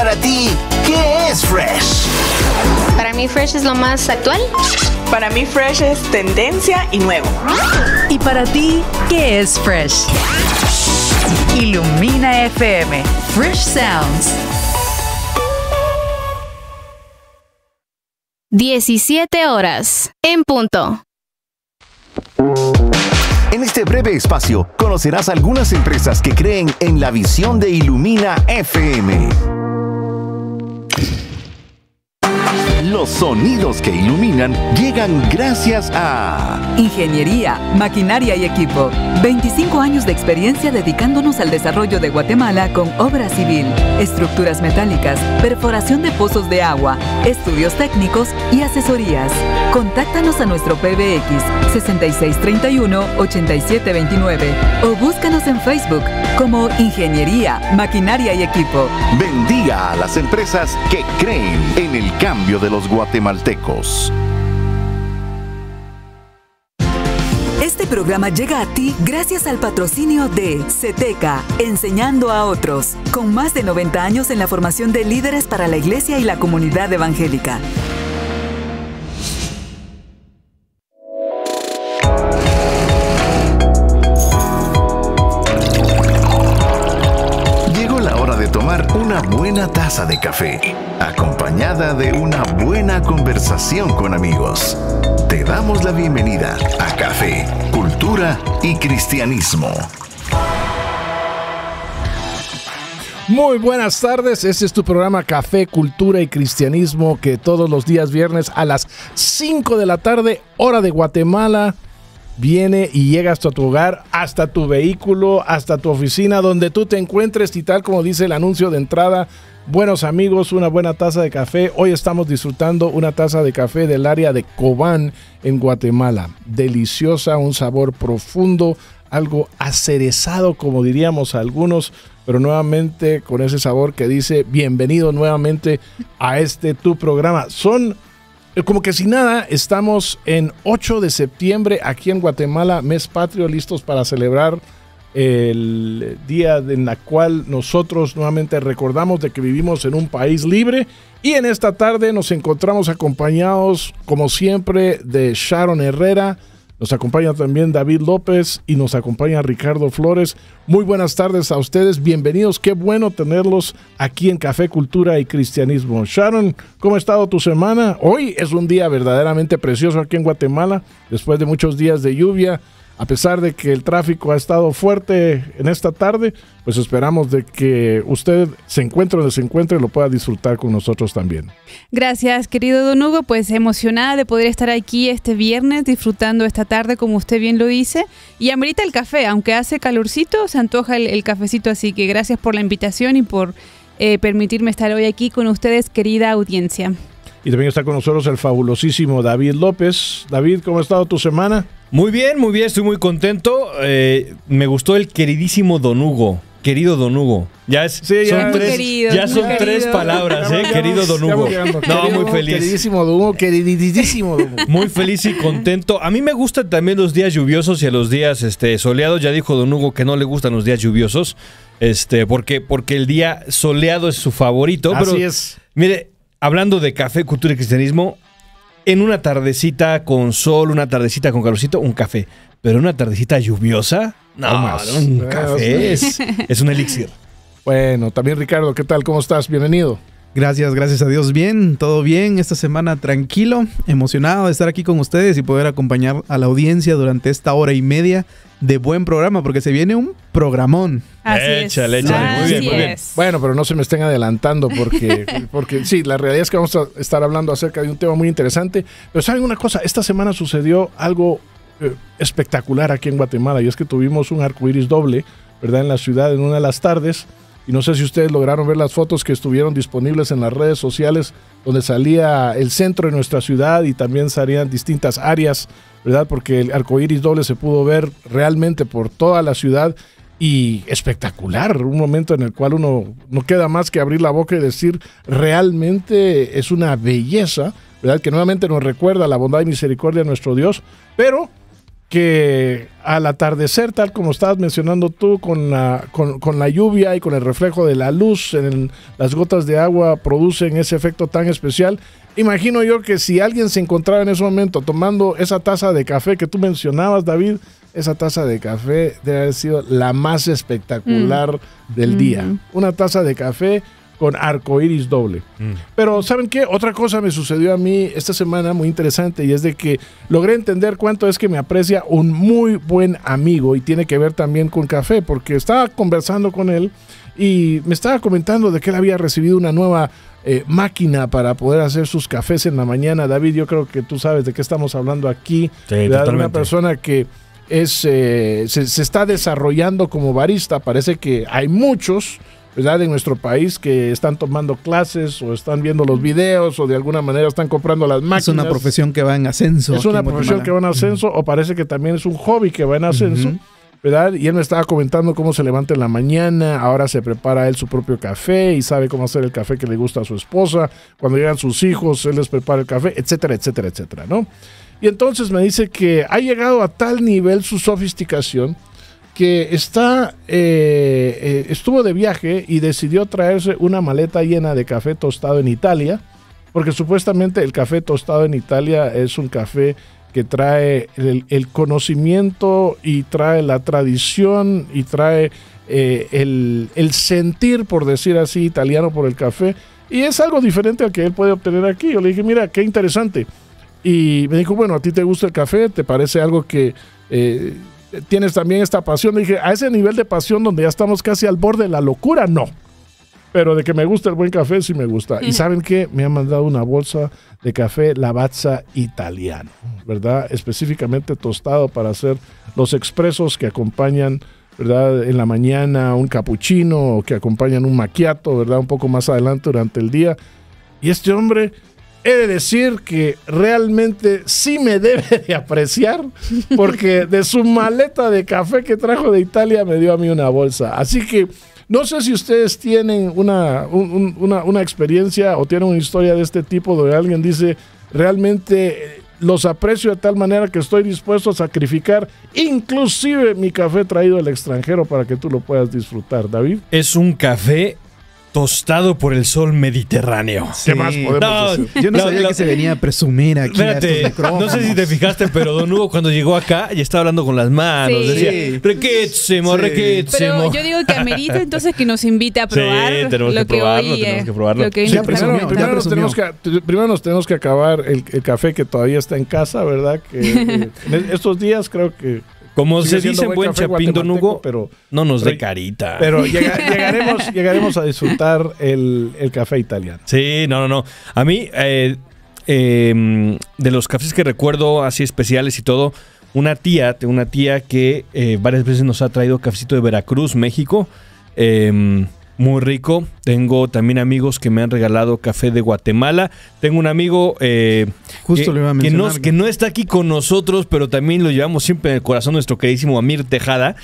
para ti, ¿qué es Fresh? Para mí Fresh es lo más actual. Para mí Fresh es tendencia y nuevo. ¿Y para ti qué es Fresh? Ilumina FM. Fresh Sounds. 17 horas, en punto. En este breve espacio conocerás algunas empresas que creen en la visión de Ilumina FM. Los sonidos que iluminan llegan gracias a Ingeniería, maquinaria y equipo. 25 años de experiencia dedicándonos al desarrollo de Guatemala con obra civil, estructuras metálicas, perforación de pozos de agua, estudios técnicos y asesorías. Contáctanos a nuestro PBX 6631-8729 o búscanos en Facebook como Ingeniería, Maquinaria y Equipo. Bendiga a las empresas que creen en el cambio de los guatemaltecos. Este programa llega a ti gracias al patrocinio de CETECA, enseñando a otros, con más de 90 años en la formación de líderes para la iglesia y la comunidad evangélica. Llegó la hora de tomar una buena taza de café, acompañada de una buena conversación con amigos. Te damos la bienvenida a Café, Cultura y Cristianismo. Muy buenas tardes, este es tu programa Café, Cultura y Cristianismo, que todos los días viernes a las 5 de la tarde, hora de Guatemala, viene y llega hasta tu hogar, hasta tu vehículo, hasta tu oficina, donde tú te encuentres, y tal como dice el anuncio de entrada, buenos amigos, una buena taza de café. Hoy estamos disfrutando una taza de café del área de Cobán, en Guatemala. Deliciosa, un sabor profundo, algo acerezado, como diríamos algunos, pero nuevamente con ese sabor que dice bienvenido nuevamente a este tu programa. Son como que si nada, estamos en 8 de septiembre aquí en Guatemala, mes patrio, listos para celebrar el día en la cual nosotros nuevamente recordamos de que vivimos en un país libre. Y en esta tarde nos encontramos acompañados, como siempre, de Sharon Herrera. Nos acompaña también David López y nos acompaña Ricardo Flores. Muy buenas tardes a ustedes, bienvenidos, qué bueno tenerlos aquí en Café, Cultura y Cristianismo. Sharon, ¿cómo ha estado tu semana? Hoy es un día verdaderamente precioso aquí en Guatemala, después de muchos días de lluvia. A pesar de que el tráfico ha estado fuerte en esta tarde, pues esperamos de que usted se encuentre donde se encuentre y lo pueda disfrutar con nosotros también. Gracias, querido Don Hugo, pues emocionada de poder estar aquí este viernes disfrutando esta tarde, como usted bien lo dice, y amerita el café, aunque hace calorcito, se antoja el cafecito, así que gracias por la invitación y por permitirme estar hoy aquí con ustedes, querida audiencia. Y también está con nosotros el fabulosísimo David López. David, ¿cómo ha estado tu semana? Muy bien, estoy muy contento. Me gustó el queridísimo Don Hugo. Querido Don Hugo. Son tres palabras, querido Don Hugo. No, muy feliz. Queridísimo Don Hugo, queridísimo Don Hugo. Muy feliz y contento. A mí me gustan también los días lluviosos y a los días soleados. Ya dijo Don Hugo que no le gustan los días lluviosos, porque el día soleado es su favorito. Así es. Mire, hablando de café, cultura y cristianismo, en una tardecita con sol, una tardecita con calorcito, un café. Pero una tardecita lluviosa, un café es un elixir. Bueno, también Ricardo, ¿qué tal? ¿Cómo estás? Bienvenido. Gracias a Dios. Bien, todo bien. Esta semana tranquilo, emocionado de estar aquí con ustedes y poder acompañar a la audiencia durante esta hora y media de buen programa, porque se viene un programón. Échale, muy bien. Bueno, pero no se me estén adelantando porque sí, la realidad es que vamos a estar hablando acerca de un tema muy interesante. Pero ¿saben una cosa? Esta semana sucedió algo espectacular aquí en Guatemala, y es que tuvimos un arcoíris doble, ¿verdad? En la ciudad en una de las tardes. Y no sé si ustedes lograron ver las fotos que estuvieron disponibles en las redes sociales, donde salía el centro de nuestra ciudad y también salían distintas áreas, ¿verdad? Porque el arcoíris doble se pudo ver realmente por toda la ciudad, y espectacular, un momento en el cual uno no queda más que abrir la boca y decir, realmente es una belleza, ¿verdad? Que nuevamente nos recuerda la bondad y misericordia de nuestro Dios, pero que al atardecer, tal como estabas mencionando tú, con la lluvia y con el reflejo de la luz en las gotas de agua producen ese efecto tan especial. Imagino yo que si alguien se encontraba en ese momento tomando esa taza de café que tú mencionabas, David, esa taza de café debe haber sido la más espectacular del día. Una taza de café con arcoíris doble. Pero ¿saben qué? Otra cosa me sucedió a mí esta semana muy interesante, y es de que logré entender cuánto es que me aprecia un muy buen amigo, y tiene que ver también con café, porque estaba conversando con él y me estaba comentando de que él había recibido una nueva máquina para poder hacer sus cafés en la mañana. David, yo creo que tú sabes de qué estamos hablando aquí. Sí, de una persona que se está desarrollando como barista. Parece que hay muchos, ¿verdad?, en nuestro país que están tomando clases o están viendo los videos o de alguna manera están comprando las máquinas. Es una profesión que va en ascenso. Es una profesión que va en ascenso, o parece que también es un hobby que va en ascenso, ¿verdad? Y él me estaba comentando cómo se levanta en la mañana, ahora se prepara él su propio café y sabe cómo hacer el café que le gusta a su esposa. Cuando llegan sus hijos, él les prepara el café, etcétera, etcétera, etcétera, ¿no? Y entonces me dice que ha llegado a tal nivel su sofisticación que estuvo de viaje y decidió traerse una maleta llena de café tostado en Italia, porque supuestamente el café tostado en Italia es un café que trae el conocimiento y trae la tradición y trae el sentir, por decir así, italiano por el café, y es algo diferente al que él puede obtener aquí. Yo le dije, mira, qué interesante. Y me dijo, bueno, ¿a ti te gusta el café? ¿Te parece algo que tienes también esta pasión? Le dije, a ese nivel de pasión donde ya estamos casi al borde de la locura, no. Pero de que me gusta el buen café, sí me gusta. ¿Y saben qué? Me han mandado una bolsa de café Lavazza italiano, ¿verdad? Específicamente tostado para hacer los expresos que acompañan, ¿verdad?, en la mañana un cappuccino, o que acompañan un macchiato, ¿verdad?, un poco más adelante durante el día. Y este hombre, he de decir que realmente sí me debe de apreciar, porque de su maleta de café que trajo de Italia me dio a mí una bolsa. Así que no sé si ustedes tienen una experiencia o tienen una historia de este tipo donde alguien dice, realmente los aprecio de tal manera que estoy dispuesto a sacrificar inclusive mi café traído del extranjero para que tú lo puedas disfrutar, David. Es un café tostado por el sol mediterráneo. ¿Qué más podemos decir? Yo no sabía que se venía a presumir aquí. Espérate, no sé si te fijaste, pero Don Hugo cuando llegó acá y estaba hablando con las manos, decía, requétsemo. Pero yo digo que amerita entonces que nos invite a probar tenemos que probarlo. Primero nos tenemos que acabar el café que todavía está en casa, ¿verdad? Que estos días creo que como se dice en buen chapín, Don Hugo, pero no nos dé carita. Pero llegaremos a disfrutar el café italiano. Sí, no. A mí, de los cafés que recuerdo así especiales y todo, una tía que varias veces nos ha traído cafecito de Veracruz, México. Muy rico. Tengo también amigos que me han regalado café de Guatemala. Tengo un amigo justo lo iba a mencionar, que no está aquí con nosotros, pero también lo llevamos siempre en el corazón, nuestro queridísimo Amir Tejada,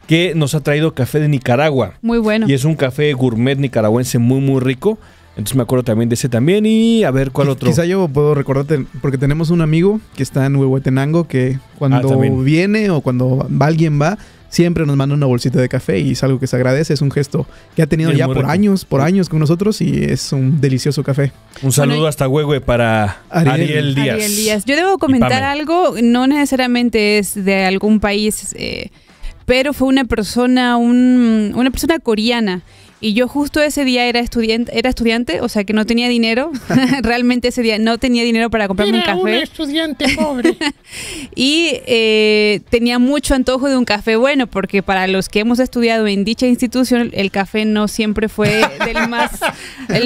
que nos ha traído café de Nicaragua. Muy bueno. Y es un café gourmet nicaragüense muy, muy rico. Entonces me acuerdo también de ese también. Y a ver cuál otro. Quizá yo puedo recordarte, porque tenemos un amigo que está en Huehuetenango que cuando viene o cuando alguien va, siempre nos manda una bolsita de café y es algo que se agradece. Es un gesto que ha tenido ya por años con nosotros y es un delicioso café. Un saludo hasta Huehue para Ariel Díaz. Yo debo comentar algo, no necesariamente es de algún país, pero fue una persona coreana. Y yo justo ese día era estudiante, o sea que no tenía dinero. Realmente ese día no tenía dinero para comprarme un café. Era un estudiante pobre. Y tenía mucho antojo de un café bueno, porque para los que hemos estudiado en dicha institución, el café no siempre fue lo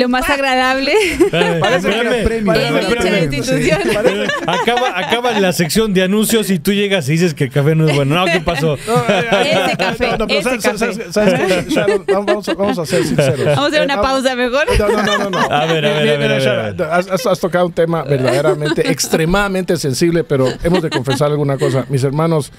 más agradable. Parece que era premio. Acaba la sección de anuncios y tú llegas y dices que el café no es bueno. No, ¿qué pasó? Ese café. Vamos a ser sinceros. Vamos a hacer una pausa mejor. No. A ver. Has tocado un tema verdaderamente extremadamente sensible, pero hemos de confesar alguna cosa. Mis hermanos,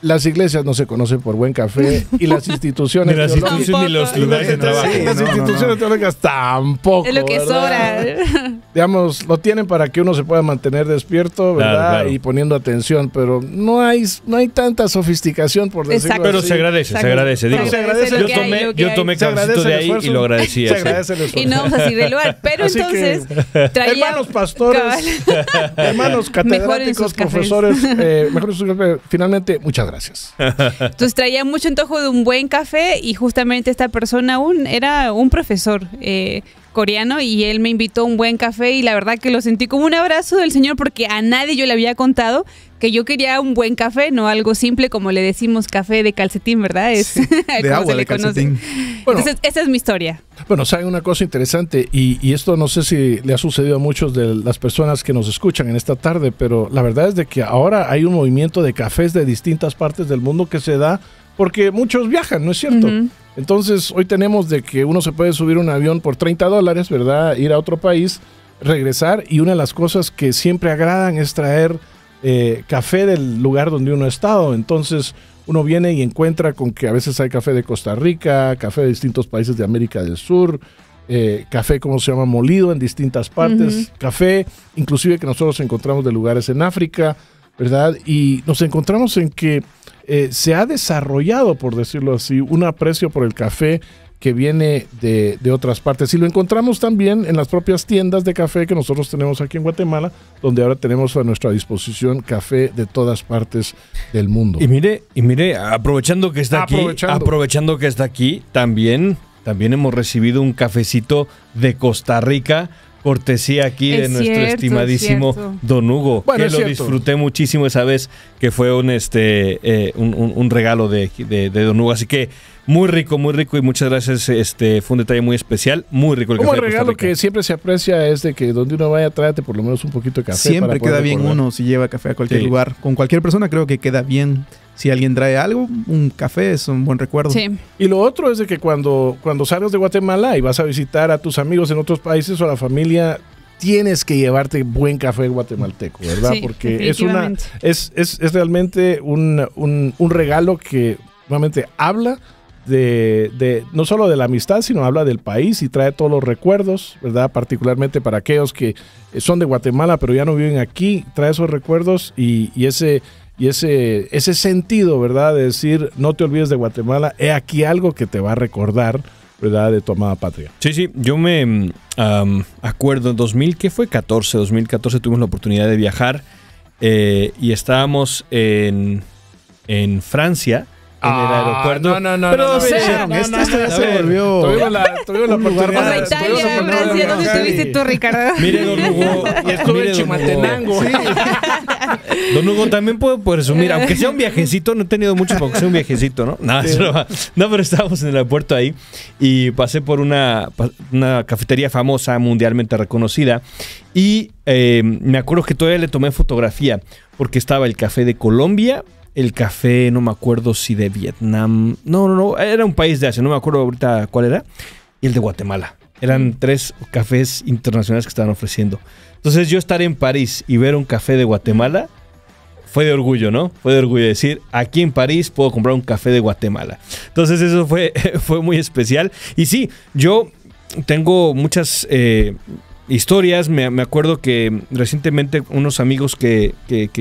las iglesias no se conocen por buen café y las instituciones Ni las instituciones ni los lugares de trabajo. Sí, las instituciones teológicas tampoco. Es lo que ¿verdad? sobra. Digamos, lo tienen para que uno se pueda mantener despierto, ¿verdad? Claro. Y poniendo atención, pero no hay tanta sofisticación, por decirlo Exacto. Pero así. se agradece, se agradece. Digo, se agradece lo que hay, lo que yo hay. tomé Se agradece cafecito de el ahí esfuerzo. y lo agradecí. Se así. agradece el esfuerzo. Y no vamos así de lugar. Pero Así entonces que, traía... hermanos pastores, hermanos catedráticos, sus cafés. profesores, mejor sus cafés. Finalmente, muchas gracias. Entonces traía mucho antojo de un buen café y justamente esta persona era un profesor coreano y él me invitó a un buen café y la verdad que lo sentí como un abrazo del Señor porque a nadie yo le había contado que yo quería un buen café, no algo simple como le decimos café de calcetín, ¿verdad? Es De como agua se de le conoce. calcetín. Bueno. Entonces esa es mi historia. Bueno, saben una cosa interesante y esto no sé si le ha sucedido a muchos de las personas que nos escuchan en esta tarde, pero la verdad es de que ahora hay un movimiento de cafés de distintas partes del mundo que se da porque muchos viajan, ¿no es cierto? Ujú. Entonces, hoy tenemos de que uno se puede subir un avión por $30, ¿verdad? Ir a otro país, regresar y una de las cosas que siempre agradan es traer café del lugar donde uno ha estado. Entonces, uno viene y encuentra con que a veces hay café de Costa Rica, café de distintos países de América del Sur, café, ¿cómo se llama? Molido en distintas partes, café inclusive que nosotros encontramos de lugares en África, ¿verdad? Y nos encontramos en que se ha desarrollado, por decirlo así, un aprecio por el café que viene de otras partes. Y lo encontramos también en las propias tiendas de café que nosotros tenemos aquí en Guatemala, donde ahora tenemos a nuestra disposición café de todas partes del mundo. Y mire, aprovechando que está aquí, también hemos recibido un cafecito de Costa Rica, cortesía aquí de Es nuestro cierto, estimadísimo es cierto. Don Hugo, Bueno, que es lo cierto. disfruté muchísimo esa vez, que fue un regalo de Don Hugo, así que muy rico y muchas gracias, fue un detalle muy especial, muy rico el Como café el de Costa regalo Rica. que siempre se aprecia es de que donde uno vaya, tráete por lo menos un poquito de café. Siempre para poder queda bien recordar. uno si lleva café a cualquier Sí. lugar. Con cualquier persona creo que queda bien. Si alguien trae algo, un café es un buen recuerdo. Sí. Y lo otro es de que cuando salgas de Guatemala y vas a visitar a tus amigos en otros países o a la familia, tienes que llevarte buen café guatemalteco, ¿verdad? Sí, porque es definitivamente. realmente un regalo que realmente habla de no solo de la amistad, sino habla del país y trae todos los recuerdos, ¿verdad? Particularmente para aquellos que son de Guatemala pero ya no viven aquí, trae esos recuerdos y ese sentido, ¿verdad? De decir, no te olvides de Guatemala, he aquí algo que te va a recordar, ¿verdad? De tu amada patria. Sí, yo me acuerdo en 2014 tuvimos la oportunidad de viajar y estábamos en Francia, en el aeropuerto. No. Pero, no, sí, Este ya se a ver, volvió. Tuvimos la Un lugar oportunidad. más. Italia, tuvimos la Francia, ¿dónde oportunidad. estuviste tú, Ricardo? Mire, Don Hugo. Y estuve en Chimaltenango. Don Hugo, también puedo presumir, aunque sea un viajecito, no he tenido mucho, pero aunque sea un viajecito, ¿no? No, pero estábamos en el aeropuerto ahí y pasé por una cafetería famosa, mundialmente reconocida, y me acuerdo que todavía le tomé fotografía porque estaba el café de Colombia, el café, no me acuerdo si de Vietnam, no, era un país de Asia, no me acuerdo ahorita cuál era, y el de Guatemala. Eran 3 cafés internacionales que estaban ofreciendo. Entonces yo estar en París y ver un café de Guatemala fue de orgullo, ¿no? Fue de orgullo decir, aquí en París puedo comprar un café de Guatemala. Entonces eso fue muy especial. Y sí, yo tengo muchas historias. Me acuerdo que recientemente unos amigos que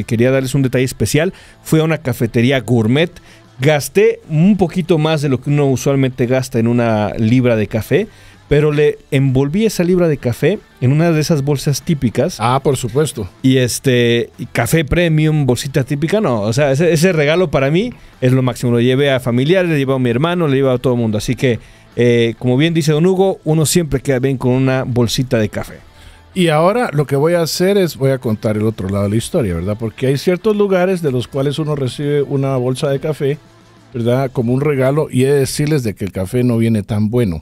quería darles un detalle especial, fui a una cafetería gourmet. Gasté un poquito más de lo que uno usualmente gasta en una libra de café, pero le envolví esa libra de café en una de esas bolsas típicas. Ah, por supuesto. Y y café premium, bolsita típica, no. O sea, ese regalo para mí es lo máximo. Lo llevé a familiares, le llevé a mi hermano, le llevé a todo el mundo. Así que, como bien dice Don Hugo, uno siempre queda bien con una bolsita de café. Y ahora lo que voy a hacer es, voy a contar el otro lado de la historia, ¿verdad? Porque hay ciertos lugares de los cuales uno recibe una bolsa de café, ¿verdad? Como un regalo, y he de decirles de que el café no viene tan bueno.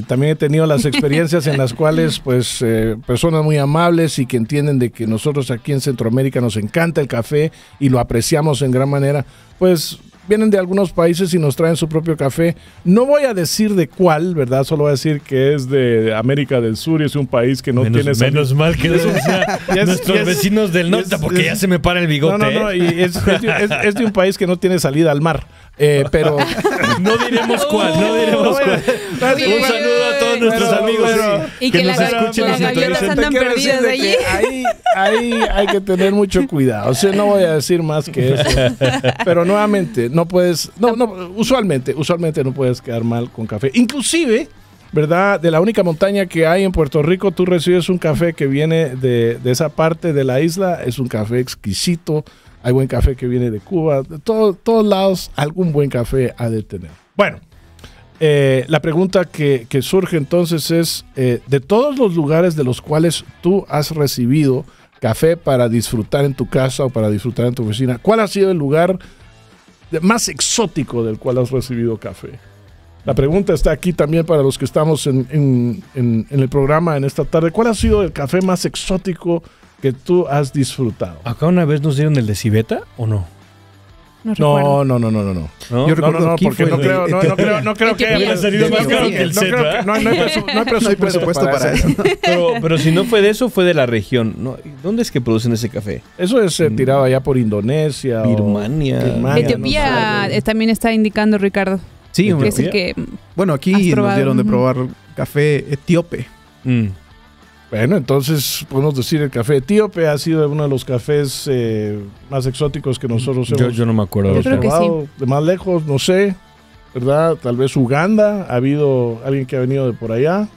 También he tenido las experiencias en las cuales, pues, personas muy amables y que entienden de que nosotros aquí en Centroamérica nos encanta el café y lo apreciamos en gran manera, pues vienen de algunos países y nos traen su propio café. No voy a decir de cuál, ¿verdad? Solo voy a decir que es de América del Sur y es un país que no tiene... Menos mal que no son nuestros vecinos del norte, porque ya se me para el bigote. No, y es de un país que no tiene salida al mar. Pero no diremos cuál. Un saludo a todos nuestros amigos y que nos escuchen. Las gaviotas andan perdidas de allí. Ahí hay que tener mucho cuidado. O sea, no voy a decir más que eso. Pero nuevamente, no puedes... usualmente no puedes quedar mal con café. Inclusive, ¿verdad? De la única montaña que hay en Puerto Rico, tú recibes un café que viene de esa parte de la isla. Es un café exquisito. Hay buen café que viene de Cuba. De todos lados, algún buen café ha de tener. Bueno, la pregunta que surge entonces es, de todos los lugares de los cuales tú has recibido café para disfrutar en tu casa o para disfrutar en tu oficina, ¿cuál ha sido el lugar más exótico del cual has recibido café? La pregunta está aquí también para los que estamos en el programa en esta tarde. ¿Cuál ha sido el café más exótico que tú has disfrutado? ¿Acá una vez nos dieron el de cibeta o no? No. Yo recuerdo aquí porque no creo que haya salido más caro que el Cetra. No hay presupuesto para eso. Pero si no fue de eso, fue de la región. ¿Dónde es que producen ese café? Eso es tirado allá por Indonesia. Birmania. Etiopía también está indicando, Ricardo. Sí, que es el que bueno, aquí nos dieron de probar café etíope. Bueno, entonces podemos decir el café etíope ha sido uno de los cafés más exóticos que nosotros hemos yo no me acuerdo. Yo creo que sí. De más lejos, no sé, ¿verdad? Tal vez Uganda, ha habido alguien que ha venido de por allá,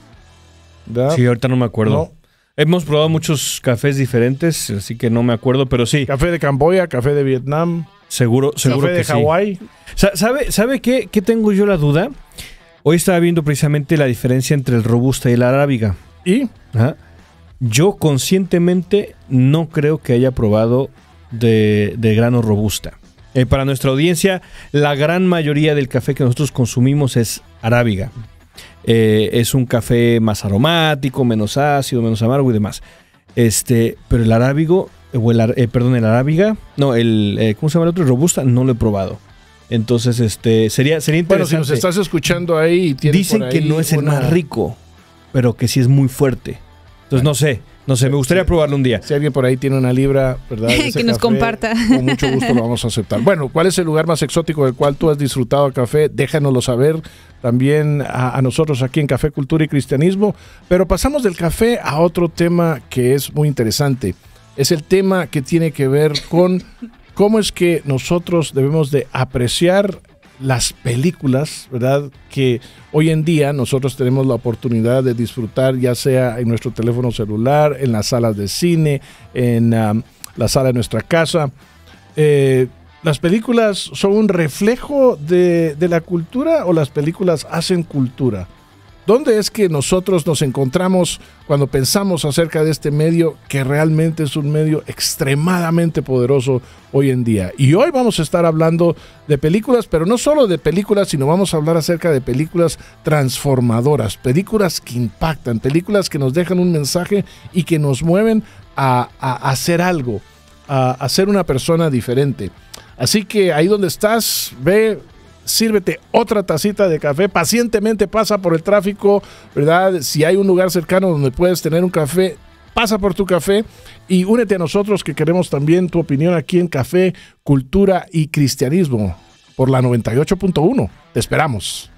¿verdad? Sí, ahorita no me acuerdo. No. Hemos probado muchos cafés diferentes, así que no me acuerdo, pero sí. Café de Camboya, café de Vietnam. Seguro café que de sí. Hawái. ¿Sabe qué tengo yo la duda? Hoy estaba viendo precisamente la diferencia entre el Robusta y el Arábiga. ¿Y? Ajá. Yo conscientemente no creo que haya probado de grano Robusta. Para nuestra audiencia, la gran mayoría del café que nosotros consumimos es Arábiga. Es un café más aromático, menos ácido, menos amargo y demás. Pero el arábigo, el Arábiga, no, ¿cómo se llama el otro? El Robusta, no lo he probado. Entonces, sería interesante. Bueno, si nos estás escuchando ahí y tienes dicen por ahí que no es el más rico, pero que sí es muy fuerte. Entonces, no sé, me gustaría probarlo un día. Si alguien por ahí tiene una libra, ¿verdad? Que nos comparta. Con mucho gusto lo vamos a aceptar. Bueno, ¿cuál es el lugar más exótico del cual tú has disfrutado el café? Déjanoslo saber también a nosotros aquí en Café, Cultura y Cristianismo. Pero pasamos del café a otro tema que es muy interesante. Es el tema que tiene que ver con cómo es que nosotros debemos de apreciar las películas, ¿verdad? Que hoy en día nosotros tenemos la oportunidad de disfrutar, ya sea en nuestro teléfono celular, en las salas de cine, en la sala de nuestra casa. ¿Las películas son un reflejo de la cultura o las películas hacen cultura? ¿Dónde es que nosotros nos encontramos cuando pensamos acerca de este medio que realmente es un medio extremadamente poderoso hoy en día? Y hoy vamos a estar hablando de películas, pero no solo de películas, sino vamos a hablar acerca de películas transformadoras, películas que impactan, películas que nos dejan un mensaje y que nos mueven a hacer algo, a ser una persona diferente. Así que ahí donde estás, ve, sírvete otra tacita de café, pacientemente pasa por el tráfico, ¿verdad? Si hay un lugar cercano donde puedes tener un café, pasa por tu café y únete a nosotros que queremos también tu opinión aquí en Café, Cultura y Cristianismo por la 98.1. Te esperamos.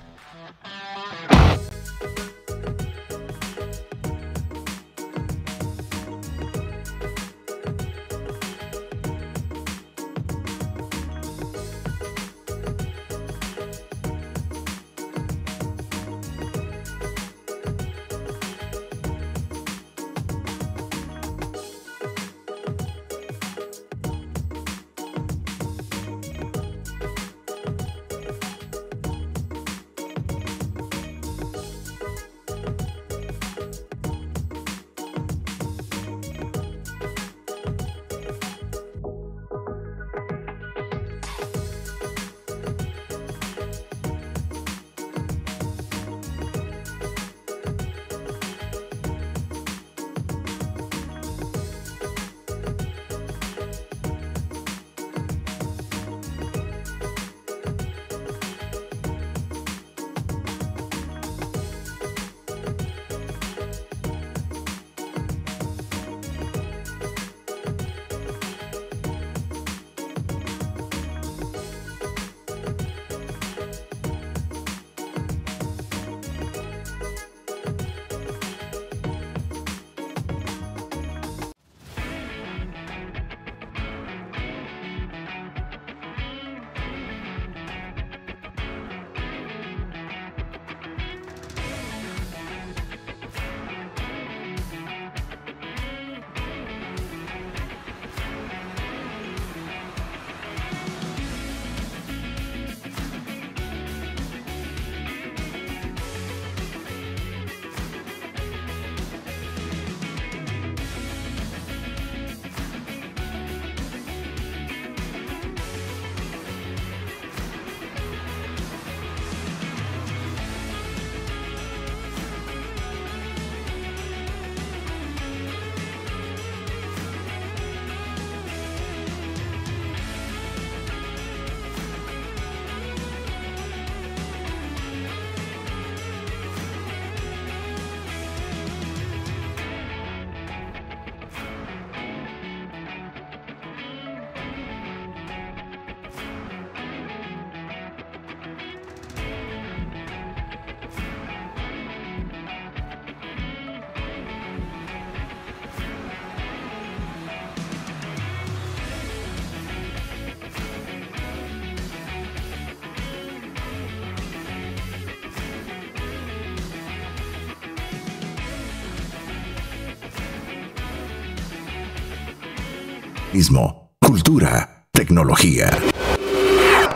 cultura, tecnología.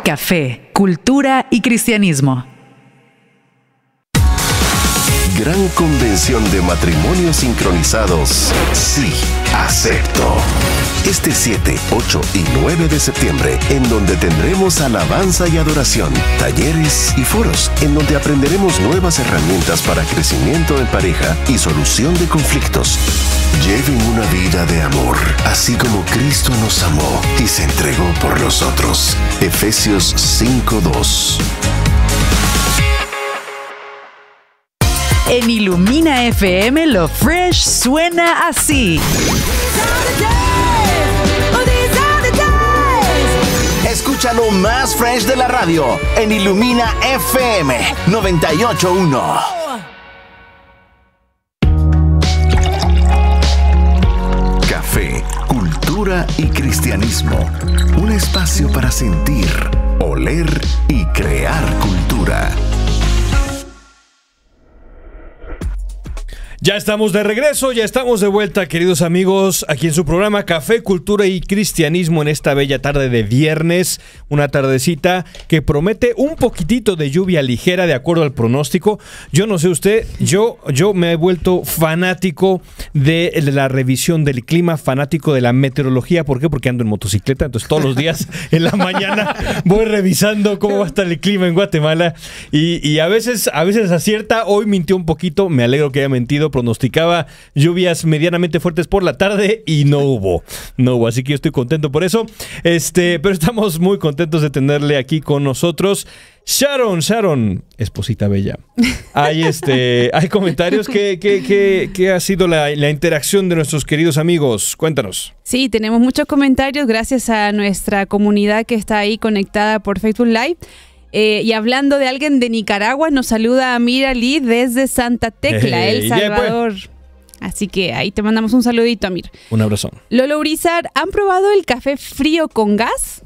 Café, cultura y cristianismo. Gran convención de matrimonios sincronizados. Sí, acepto. Este 7, 8 y 9 de septiembre, en donde tendremos alabanza y adoración, talleres y foros, en donde aprenderemos nuevas herramientas para crecimiento en pareja y solución de conflictos. Lleven una vida de amor, así como Cristo nos amó y se entregó por nosotros. Efesios 5:2. En Ilumina FM lo fresh suena así. Escucha lo más fresh de la radio en Ilumina FM 98.1. Café, cultura y cristianismo. Un espacio para sentir, oler y crear cultura. Ya estamos de regreso, ya estamos de vuelta, queridos amigos, aquí en su programa Café, Cultura y Cristianismo en esta bella tarde de viernes, una tardecita que promete un poquitito de lluvia ligera de acuerdo al pronóstico. Yo no sé usted, yo me he vuelto fanático de la revisión del clima, fanático de la meteorología. ¿Por qué? Porque ando en motocicleta, entonces todos los días en la mañana voy revisando cómo va a estar el clima en Guatemala y a veces acierta. Hoy mintió un poquito, me alegro que haya mentido. Pronosticaba lluvias medianamente fuertes por la tarde y no hubo, así que yo estoy contento por eso, pero estamos muy contentos de tenerle aquí con nosotros. Sharon, esposita bella. Hay comentarios que ha sido la interacción de nuestros queridos amigos. Cuéntanos. Sí, tenemos muchos comentarios gracias a nuestra comunidad que está ahí conectada por Facebook Live. Y hablando de alguien de Nicaragua, nos saluda Amir Ali desde Santa Tecla, El Salvador. Así que ahí te mandamos un saludito, Amir. Un abrazo. Lolo Urizar, ¿han probado el café frío con gas?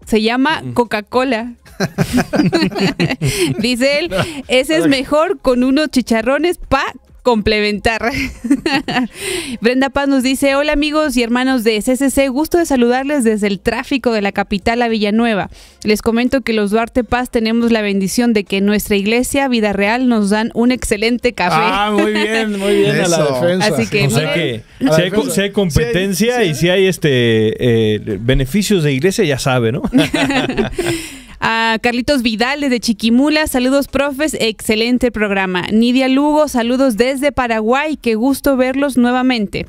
Se llama Coca-Cola. Dice él, ese es mejor con unos chicharrones pa' complementar. Brenda Paz nos dice: hola amigos y hermanos de CCC, gusto de saludarles desde el tráfico de la capital a Villanueva. Les comento que los Duarte Paz tenemos la bendición de que en nuestra iglesia Vida Real nos dan un excelente café. Muy bien a la defensa. Así que, o sea que si hay competencia y si hay beneficios de iglesia, ya sabe, ¿no? A Carlitos Vidal desde Chiquimula, saludos profes, excelente programa. Nidia Lugo, saludos desde Paraguay, qué gusto verlos nuevamente.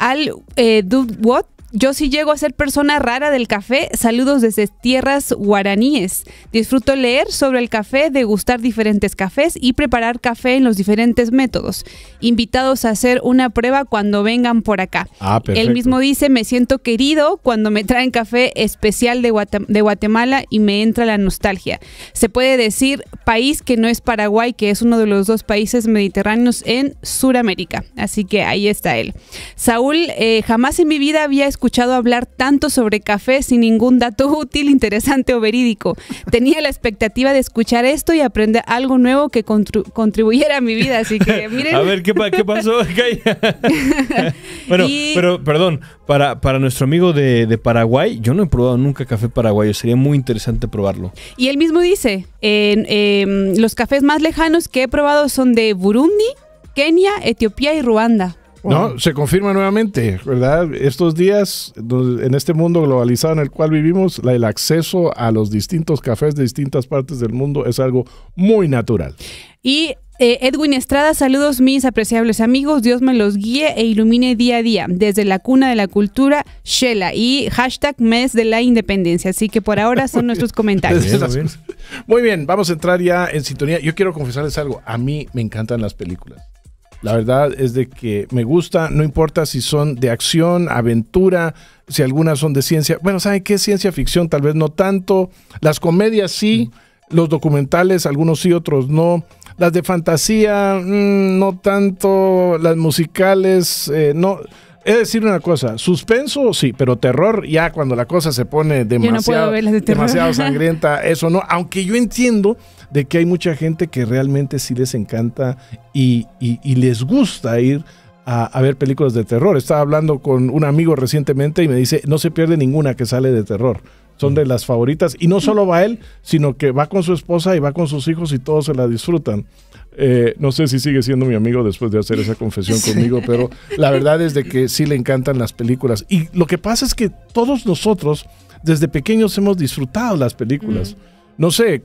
Al Dudwot, yo sí llego a ser persona rara del café, saludos desde tierras guaraníes. Disfruto leer sobre el café, degustar diferentes cafés y preparar café en los diferentes métodos. Invitados a hacer una prueba cuando vengan por acá. Él mismo dice: me siento querido cuando me traen café especial de Guatemala y me entra la nostalgia. Se puede decir país que no es Paraguay, que es uno de los 2 países mediterráneos en Sudamérica. Así que ahí está él. Saúl, jamás en mi vida había escuchado hablar tanto sobre café sin ningún dato útil, interesante o verídico. Tenía la expectativa de escuchar esto y aprender algo nuevo que contribuyera a mi vida, así que miren. A ver, ¿qué pasó? Bueno, pero perdón, para nuestro amigo de Paraguay, yo no he probado nunca café paraguayo, sería muy interesante probarlo. Y él mismo dice, los cafés más lejanos que he probado son de Burundi, Kenia, Etiopía y Ruanda. No, se confirma nuevamente, ¿verdad? Estos días, en este mundo globalizado en el cual vivimos, el acceso a los distintos cafés de distintas partes del mundo es algo muy natural. Y Edwin Estrada, saludos mis apreciables amigos, Dios me los guíe e ilumine día a día, desde la cuna de la cultura, Shela, y hashtag mes de la independencia. Así que por ahora son nuestros comentarios. Muy bien, vamos a entrar ya en sintonía. Yo quiero confesarles algo, a mí me encantan las películas. La verdad es de que me gusta, no importa si son de acción, aventura, si algunas son de ciencia. Bueno, ¿saben qué? Ciencia ficción tal vez no tanto. Las comedias sí, los documentales, algunos sí, otros no. Las de fantasía, no tanto. Las musicales, no. He de decir una cosa, suspenso sí, pero terror ya cuando la cosa se pone demasiado sangrienta, eso no. Aunque yo entiendo de que hay mucha gente que realmente sí les encanta y les gusta ir a ver películas de terror. Estaba hablando con un amigo recientemente y me dice, no se pierde ninguna que sale de terror. Son de las favoritas. Y no solo va él, sino que va con su esposa y va con sus hijos y todos se la disfrutan. No sé si sigue siendo mi amigo después de hacer esa confesión conmigo, pero la verdad es de que sí le encantan las películas. Y lo que pasa es que todos nosotros, desde pequeños, hemos disfrutado las películas. No sé,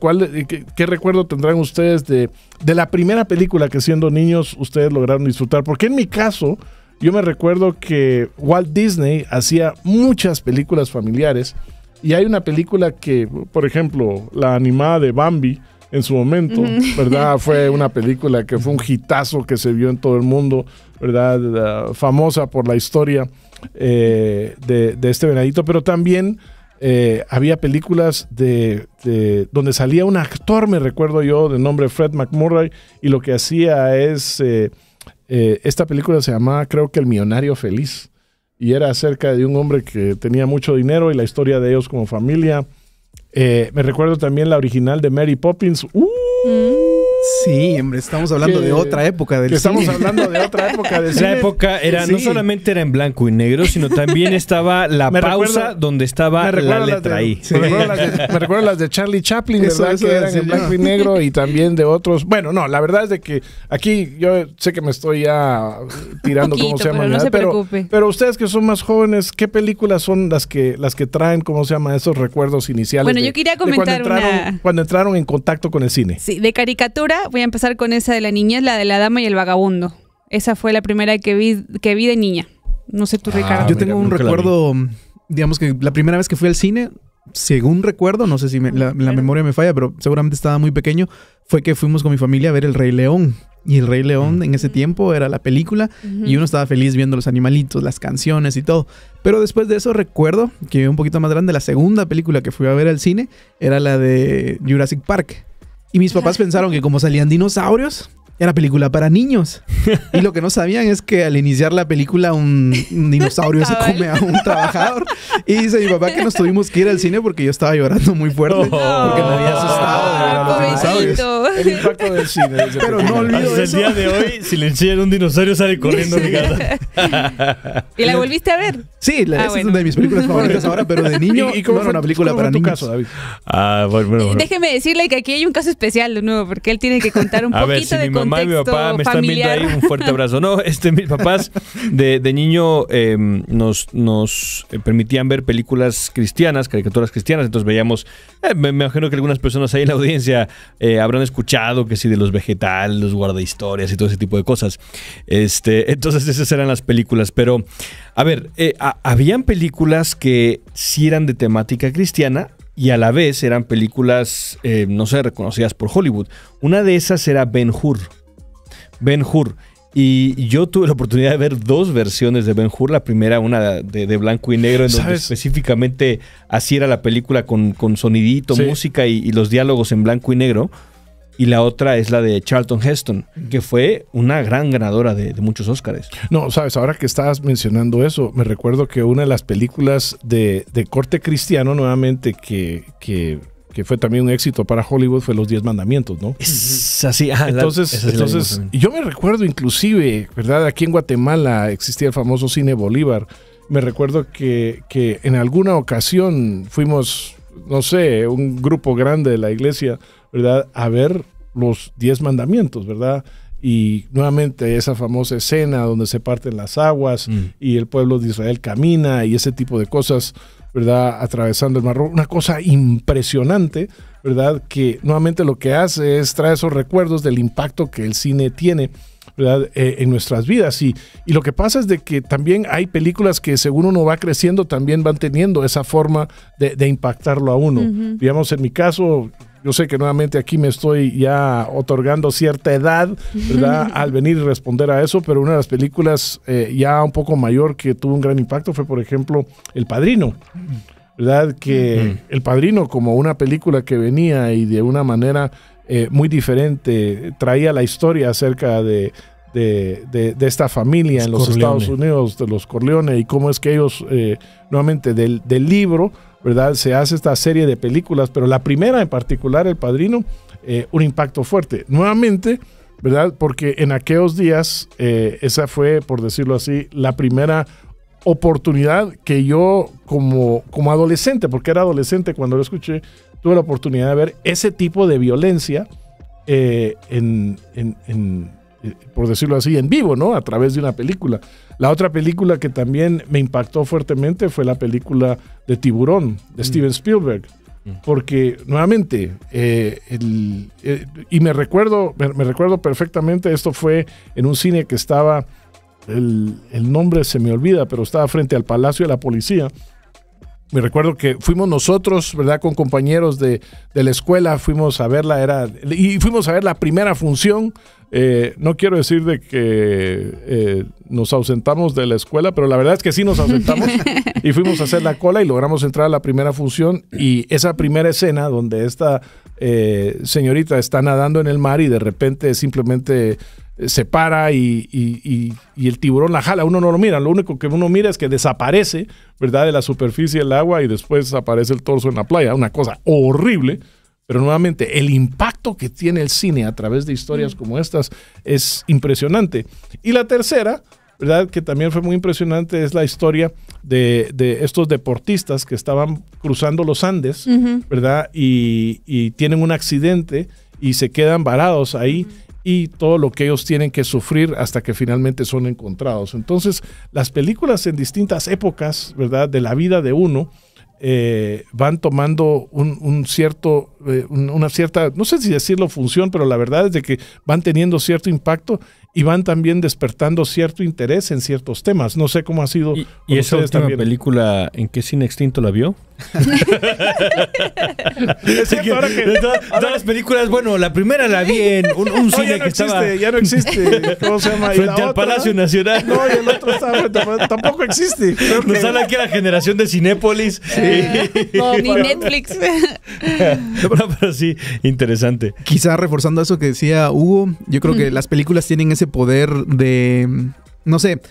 ¿qué recuerdo tendrán ustedes de la primera película que siendo niños ustedes lograron disfrutar? Porque en mi caso, yo me recuerdo que Walt Disney hacía muchas películas familiares y hay una película que, por ejemplo, la animada de Bambi en su momento, ¿verdad? Fue una película que fue un hitazo que se vio en todo el mundo, ¿verdad? Famosa por la historia de este venadito, pero también había películas donde salía un actor, me recuerdo yo, de nombre Fred McMurray, y lo que hacía es, esta película se llamaba, creo que El Millonario Feliz, y era acerca de un hombre que tenía mucho dinero y la historia de ellos como familia. Me recuerdo también la original de Mary Poppins. Sí, hombre, estamos hablando de otra época del cine. Estamos hablando de otra época del cine. La época era, no solamente era en blanco y negro, sino también estaba la pausa donde estaba la letra ahí. Me recuerdo las de Charlie Chaplin, ¿verdad? Que eran en blanco y negro, y también de otros. Bueno, no, la verdad es de que aquí yo sé que me estoy ya tirando cómo se llama. No se preocupe. Pero ustedes que son más jóvenes, ¿qué películas son las que traen, cómo se llama, esos recuerdos iniciales? Bueno, yo quería comentar cuando entraron en contacto con el cine. Sí, de caricatura, voy a empezar con esa de la niñez, la de La Dama y el Vagabundo. Esa fue la primera que vi de niña. No sé tú, Ricardo. Yo tengo un recuerdo, digamos que la primera vez que fui al cine, según recuerdo, no sé si la memoria me falla, pero seguramente estaba muy pequeño, fue que fuimos con mi familia a ver El Rey León. Y El Rey León en ese tiempo era la película y uno estaba feliz viendo los animalitos, las canciones y todo. Pero después de eso recuerdo que un poquito más grande, la segunda película que fui a ver al cine era la de Jurassic Park. Y mis papás pensaron que como salían dinosaurios, era película para niños. Y lo que no sabían es que al iniciar la película un dinosaurio se come a un trabajador. Y dice mi papá que nos tuvimos que ir al cine porque yo estaba llorando muy fuerte. Porque me había asustado de ver a los dinosaurios. El impacto del cine. Pero no olvido hasta eso. El día de hoy, si le enseñan un dinosaurio, sale corriendo, Ricardo. ¿Y la volviste a ver? Sí, esa es una de mis películas favoritas ahora, pero de niño ¿Y cómo no era una película para niños. Caso, David? Bueno. Déjeme decirle que aquí hay un caso especial de nuevo, porque él tiene que contar un poquito de contexto y mi papá me están viendo ahí, un fuerte abrazo. No, mis papás de niño nos permitían ver películas cristianas, caricaturas cristianas, entonces veíamos, me imagino que algunas personas ahí en la audiencia habrán escuchado que sí, de los vegetales, los guardahistorias y todo ese tipo de cosas. Entonces esas eran las películas, pero a ver, habían películas que sí eran de temática cristiana y a la vez eran películas, no sé, reconocidas por Hollywood. Una de esas era Ben-Hur. Ben-Hur. Y yo tuve la oportunidad de ver dos versiones de Ben-Hur. La primera, una de blanco y negro, en donde específicamente así era la película con sonidito, música y los diálogos en blanco y negro. Y la otra es la de Charlton Heston, que fue una gran ganadora de muchos Óscares. No, sabes, ahora que estabas mencionando eso, me recuerdo que una de las películas de corte cristiano, nuevamente, que fue también un éxito para Hollywood, fue Los 10 Mandamientos, ¿no? Es así. Entonces yo me recuerdo inclusive, ¿verdad? Aquí en Guatemala existía el famoso Cine Bolívar. Me recuerdo que en alguna ocasión fuimos, no sé, un grupo grande de la iglesia, ¿verdad? A ver los 10 mandamientos, ¿verdad? Y nuevamente esa famosa escena donde se parten las aguas y el pueblo de Israel camina y ese tipo de cosas, ¿verdad? Atravesando el Mar Rojo. Una cosa impresionante, ¿verdad? Que nuevamente lo que hace es traer esos recuerdos del impacto que el cine tiene, ¿verdad? En nuestras vidas. Y lo que pasa es de que también hay películas que según uno va creciendo también van teniendo esa forma de impactarlo a uno. Digamos, en mi caso, yo sé que nuevamente aquí me estoy ya otorgando cierta edad, ¿verdad? Al venir y responder a eso, pero una de las películas ya un poco mayor que tuvo un gran impacto fue, por ejemplo, El Padrino, ¿verdad? Que El Padrino, como una película que venía y de una manera muy diferente traía la historia acerca de esta familia en los Estados Unidos, de los Corleone, y cómo es que ellos, nuevamente del libro, ¿verdad? Se hace esta serie de películas, pero la primera en particular, El Padrino, un impacto fuerte. Nuevamente, ¿verdad? Porque en aquellos días, esa fue, por decirlo así, la primera oportunidad que yo como adolescente, porque era adolescente cuando lo escuché, tuve la oportunidad de ver ese tipo de violencia por decirlo así, en vivo, ¿no? A través de una película. La otra película que también me impactó fuertemente fue la película de Tiburón, de Steven Spielberg. Porque, nuevamente, y me recuerdo perfectamente, esto fue en un cine que estaba, el nombre se me olvida, pero estaba frente al Palacio de la Policía. Me recuerdo que fuimos nosotros, ¿verdad? Con compañeros de la escuela, fuimos a verla, y fuimos a ver la primera función. No quiero decir de que nos ausentamos de la escuela, pero la verdad es que sí nos ausentamos y fuimos a hacer la cola y logramos entrar a la primera función. Y esa primera escena donde esta señorita está nadando en el mar y de repente simplemente se para y el tiburón la jala. Uno no lo mira, lo único que uno mira es que desaparece, ¿verdad?, de la superficie del agua y después aparece el torso en la playa. Una cosa horrible, pero nuevamente el impacto que tiene el cine a través de historias como estas es impresionante. Y la tercera, ¿verdad?, que también fue muy impresionante, es la historia de estos deportistas que estaban cruzando los Andes, ¿verdad?, y tienen un accidente y se quedan varados ahí. Y todo lo que ellos tienen que sufrir hasta que finalmente son encontrados. Entonces, las películas en distintas épocas, ¿verdad?, de la vida de uno, van tomando una cierta, no sé si decirlo función, pero la verdad es de que van teniendo cierto impacto y van también despertando cierto interés en ciertos temas. No sé cómo ha sido. ¿Y esa última película, en qué cine extinto la vio? Es cierto, ahora todas las películas, bueno, la primera la vi en un cine que estaba... Ya no existe. ¿Cómo se llama? Frente al Palacio Nacional. No, y el otro estaba tampoco existe. Nos sale aquí la generación de Cinépolis. No, ni Netflix. No, pero sí, interesante. Quizá reforzando eso que decía Hugo, yo creo que las películas tienen ese poder de, no sé,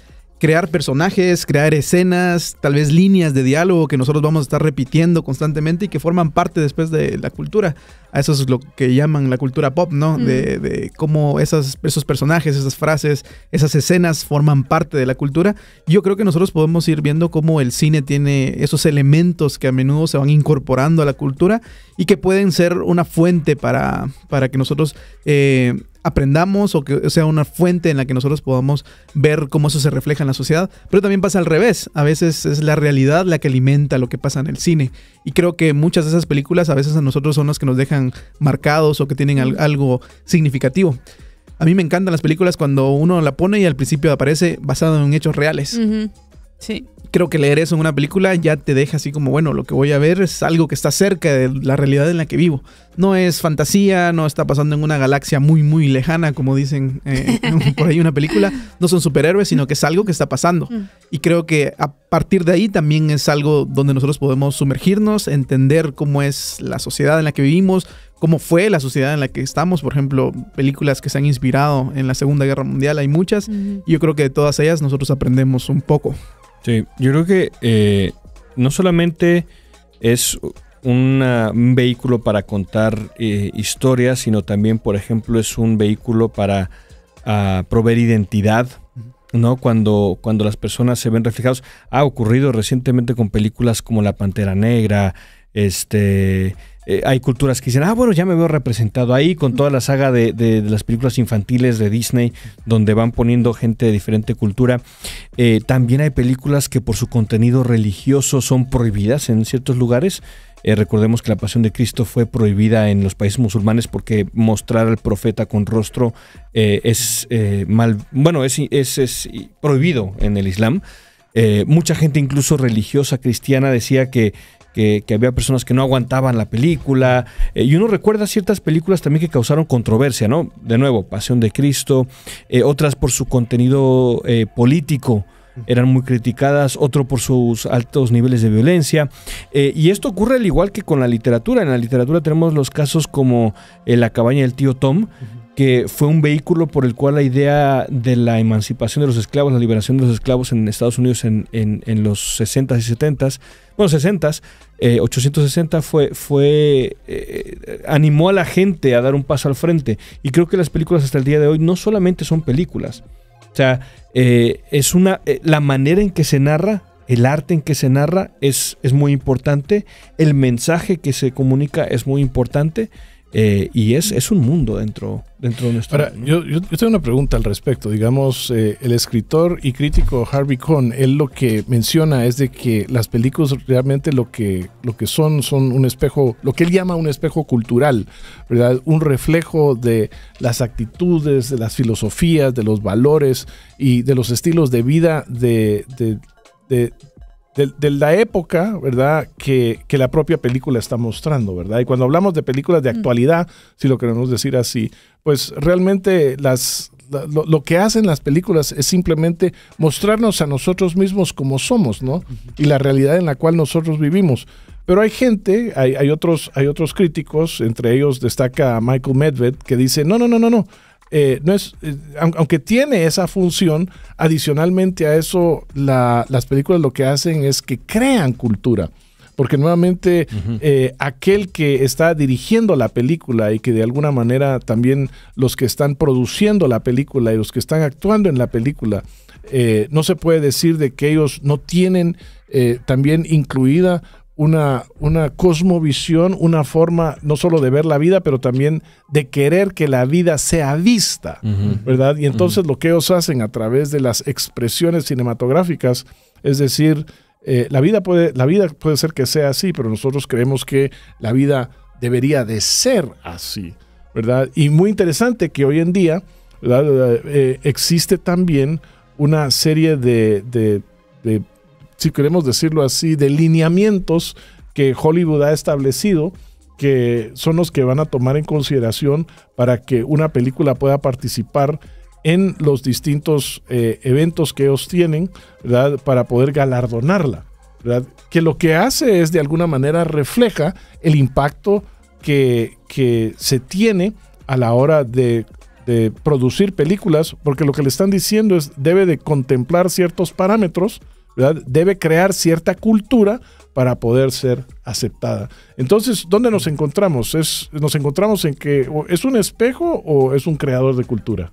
crear personajes, crear escenas, tal vez líneas de diálogo que nosotros vamos a estar repitiendo constantemente y que forman parte después de la cultura. A eso es lo que llaman la cultura pop, ¿no? De cómo esos personajes, esas frases, esas escenas forman parte de la cultura. Yo creo que nosotros podemos ir viendo cómo el cine tiene esos elementos que a menudo se van incorporando a la cultura y que pueden ser una fuente para que nosotros aprendamos o que sea una fuente en la que nosotros podamos ver cómo eso se refleja en la sociedad. Pero también pasa al revés. A veces es la realidad la que alimenta lo que pasa en el cine. Y creo que muchas de esas películas a veces a nosotros son las que nos dejan marcados o que tienen algo significativo. A mí me encantan las películas cuando uno la pone y al principio aparece basado en hechos reales. Sí. Creo que leer eso en una película ya te deja así como, bueno, lo que voy a ver es algo que está cerca de la realidad en la que vivo. No es fantasía, no está pasando en una galaxia muy, muy lejana, como dicen por ahí una película. No son superhéroes, sino que es algo que está pasando. Y creo que a partir de ahí también es algo donde nosotros podemos sumergirnos, entender cómo es la sociedad en la que vivimos, cómo fue la sociedad en la que estamos. Por ejemplo, películas que se han inspirado en la Segunda Guerra Mundial, hay muchas. Y yo creo que de todas ellas nosotros aprendemos un poco. Sí, yo creo que no solamente es un vehículo para contar historias, sino también, por ejemplo, es un vehículo para proveer identidad, ¿no? Cuando las personas se ven reflejados. Ha ocurrido recientemente con películas como La Pantera Negra, hay culturas que dicen, bueno, ya me veo representado ahí con toda la saga de las películas infantiles de Disney, donde van poniendo gente de diferente cultura. También hay películas que por su contenido religioso son prohibidas en ciertos lugares. Recordemos que La Pasión de Cristo fue prohibida en los países musulmanes porque mostrar al profeta con rostro es prohibido en el Islam. Mucha gente, incluso religiosa cristiana, decía que había personas que no aguantaban la película, y uno recuerda ciertas películas también que causaron controversia, ¿no? De nuevo, Pasión de Cristo, otras por su contenido político eran muy criticadas, otro por sus altos niveles de violencia, y esto ocurre al igual que con la literatura. En la literatura tenemos los casos como La cabaña del tío Tom, que fue un vehículo por el cual la idea de la emancipación de los esclavos, la liberación de los esclavos en Estados Unidos en los 60s y 70s, bueno, 60s, 860 animó a la gente a dar un paso al frente. Y creo que las películas hasta el día de hoy no solamente son películas. O sea, la manera en que se narra, el arte en que se narra es muy importante. El mensaje que se comunica es muy importante. Y es un mundo dentro de nuestro... Ahora, yo tengo una pregunta al respecto. Digamos, el escritor y crítico Harvey Cohn, él lo que menciona es de que las películas realmente lo que son un espejo, lo que él llama un espejo cultural, ¿verdad? Un reflejo de las actitudes, de las filosofías, de los valores y de los estilos de vida de la época, ¿verdad? Que la propia película está mostrando, ¿verdad? Y cuando hablamos de películas de actualidad, si lo queremos decir así, pues realmente lo que hacen las películas es simplemente mostrarnos a nosotros mismos como somos, ¿no? Y la realidad en la cual nosotros vivimos. Pero hay gente, hay otros críticos, entre ellos destaca Michael Medved, que dice, no es, aunque tiene esa función, adicionalmente a eso, las películas lo que hacen es que crean cultura. Porque nuevamente aquel que está dirigiendo la película y que de alguna manera también los que están produciendo la película y los que están actuando en la película, no se puede decir de que ellos no tienen también incluida una cosmovisión, una forma no solo de ver la vida, pero también de querer que la vida sea vista, ¿verdad? Y entonces lo que ellos hacen a través de las expresiones cinematográficas, es decir, la vida puede ser que sea así, pero nosotros creemos que la vida debería de ser así, ¿verdad? Y muy interesante que hoy en día, ¿verdad? Existe también una serie de si queremos decirlo así, de lineamientos que Hollywood ha establecido, que son los que van a tomar en consideración para que una película pueda participar en los distintos eventos que ellos tienen, ¿verdad? Para poder galardonarla, ¿verdad? Que lo que hace es, de alguna manera, refleja el impacto que se tiene a la hora de producir películas, porque lo que le están diciendo es, debe de contemplar ciertos parámetros, ¿verdad? Debe crear cierta cultura para poder ser aceptada. Entonces, ¿dónde nos encontramos? ¿Nos encontramos en que es un espejo o es un creador de cultura?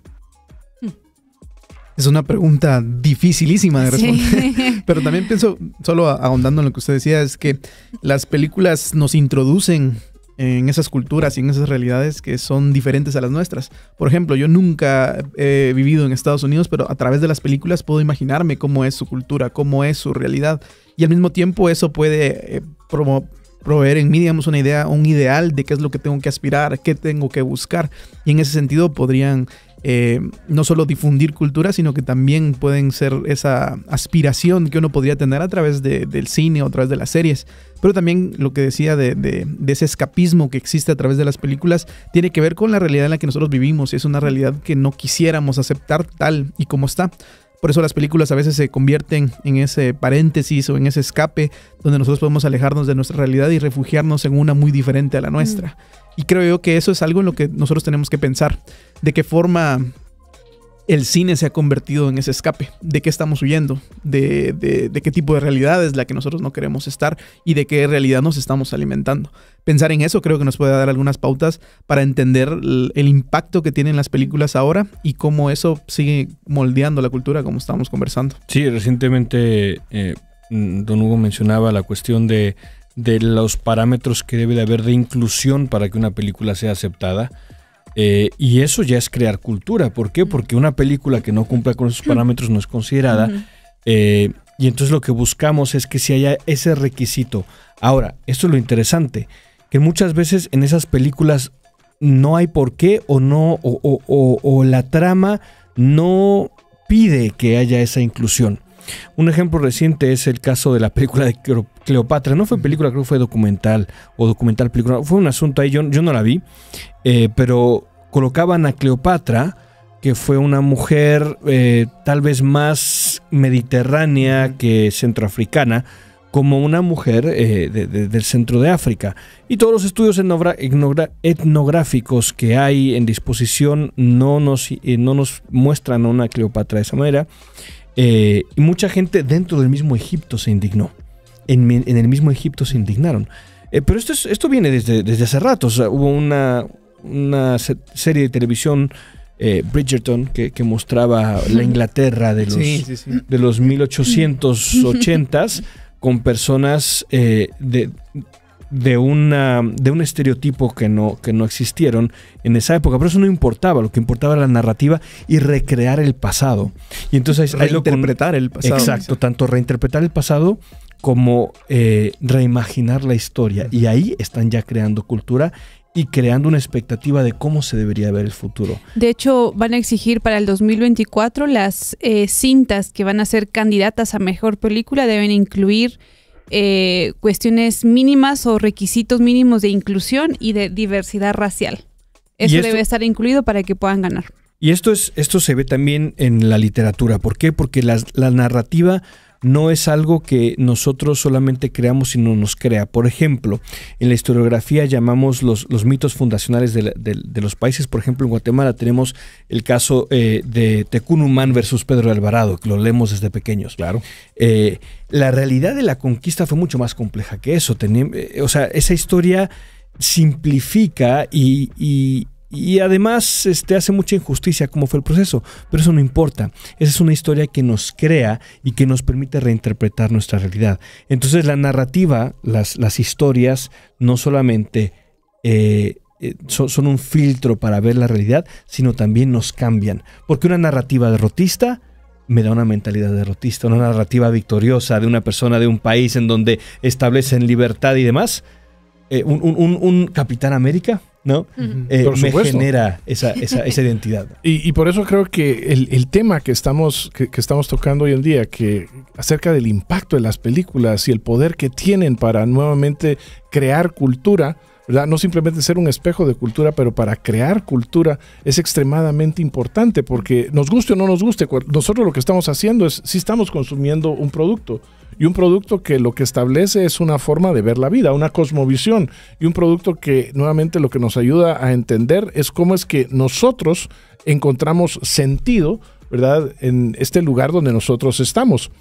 Es una pregunta dificilísima de responder. Sí. Pero también pienso, solo ahondando en lo que usted decía, es que las películas nos introducen en esas culturas y en esas realidades que son diferentes a las nuestras. Por ejemplo, yo nunca he vivido en Estados Unidos, pero a través de las películas puedo imaginarme cómo es su cultura, cómo es su realidad. Y al mismo tiempo eso puede proveer en mí, digamos, una idea, un ideal de qué es lo que tengo que aspirar, qué tengo que buscar. Y en ese sentido podrían no solo difundir cultura, sino que también pueden ser esa aspiración que uno podría tener a través del cine o a través de las series. Pero también lo que decía de ese escapismo que existe a través de las películas tiene que ver con la realidad en la que nosotros vivimos, y es una realidad que no quisiéramos aceptar tal y como está. Por eso las películas a veces se convierten en ese paréntesis o en ese escape donde nosotros podemos alejarnos de nuestra realidad y refugiarnos en una muy diferente a la nuestra. Y creo yo que eso es algo en lo que nosotros tenemos que pensar. De qué forma el cine se ha convertido en ese escape. De qué estamos huyendo. De qué tipo de realidad es la que nosotros no queremos estar. Y de qué realidad nos estamos alimentando. Pensar en eso creo que nos puede dar algunas pautas para entender el impacto que tienen las películas ahora y cómo eso sigue moldeando la cultura, como estábamos conversando. Sí, recientemente don Hugo mencionaba la cuestión de los parámetros que debe de haber de inclusión para que una película sea aceptada. Y eso ya es crear cultura. ¿Por qué? Porque una película que no cumpla con esos parámetros no es considerada. Y entonces lo que buscamos es que si haya ese requisito. Ahora, esto es lo interesante, que muchas veces en esas películas no hay por qué o la trama no pide que haya esa inclusión. Un ejemplo reciente es el caso de la película de Cleopatra. No fue película, creo que fue documental o documental película. Fue un asunto ahí, yo no la vi, pero colocaban a Cleopatra, que fue una mujer tal vez más mediterránea que centroafricana, como una mujer del centro de África. Y todos los estudios etnográficos que hay en disposición no nos muestran a una Cleopatra de esa manera. Y mucha gente dentro del mismo Egipto se indignó. en el mismo Egipto se indignaron. Pero esto viene desde hace rato. O sea, hubo una serie de televisión, Bridgerton, que mostraba la Inglaterra de los 1880s con personas de un estereotipo que no existieron en esa época, pero eso no importaba. Lo que importaba era la narrativa y recrear el pasado. Y entonces reinterpretar el pasado. Exacto, tanto reinterpretar el pasado como reimaginar la historia. Y ahí están ya creando cultura y creando una expectativa de cómo se debería ver el futuro. De hecho, van a exigir para el 2024 las cintas que van a ser candidatas a mejor película deben incluir cuestiones mínimas o requisitos mínimos de inclusión y de diversidad racial. Eso debe estar incluido para que puedan ganar. Y esto se ve también en la literatura. ¿Por qué? Porque la narrativa no es algo que nosotros solamente creamos, sino nos crea. Por ejemplo, en la historiografía llamamos los mitos fundacionales de los países. Por ejemplo, en Guatemala tenemos el caso de Tecunumán versus Pedro de Alvarado, que lo leemos desde pequeños. Claro. La realidad de la conquista fue mucho más compleja que eso. O sea, esa historia simplifica y además hace mucha injusticia cómo fue el proceso, pero eso no importa. Esa es una historia que nos crea y que nos permite reinterpretar nuestra realidad. Entonces la narrativa, las historias, no solamente son un filtro para ver la realidad, sino también nos cambian. Porque una narrativa derrotista me da una mentalidad derrotista, una narrativa victoriosa de una persona de un país en donde establecen libertad y demás. Un Capitán América, ¿no? Me genera esa identidad. Y por eso creo que el tema que estamos tocando hoy en día, que acerca del impacto de las películas y el poder que tienen para nuevamente crear cultura, ¿verdad? No simplemente ser un espejo de cultura, pero para crear cultura es extremadamente importante, porque nos guste o no nos guste, nosotros lo que estamos haciendo es, sí estamos consumiendo un producto, y un producto que lo que establece es una forma de ver la vida, una cosmovisión, y un producto que nuevamente lo que nos ayuda a entender es cómo es que nosotros encontramos sentido, ¿verdad?, en este lugar donde nosotros estamos.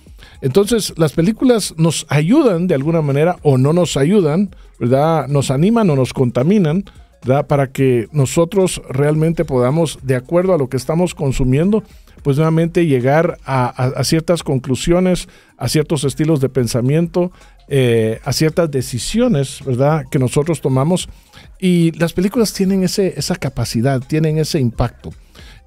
Entonces, las películas nos ayudan de alguna manera o no nos ayudan, ¿verdad?, nos animan o nos contaminan, ¿verdad?, para que nosotros realmente podamos, de acuerdo a lo que estamos consumiendo, pues nuevamente llegar a ciertas conclusiones, a ciertos estilos de pensamiento, a ciertas decisiones, ¿verdad?, que nosotros tomamos. Y las películas tienen esa capacidad, tienen ese impacto.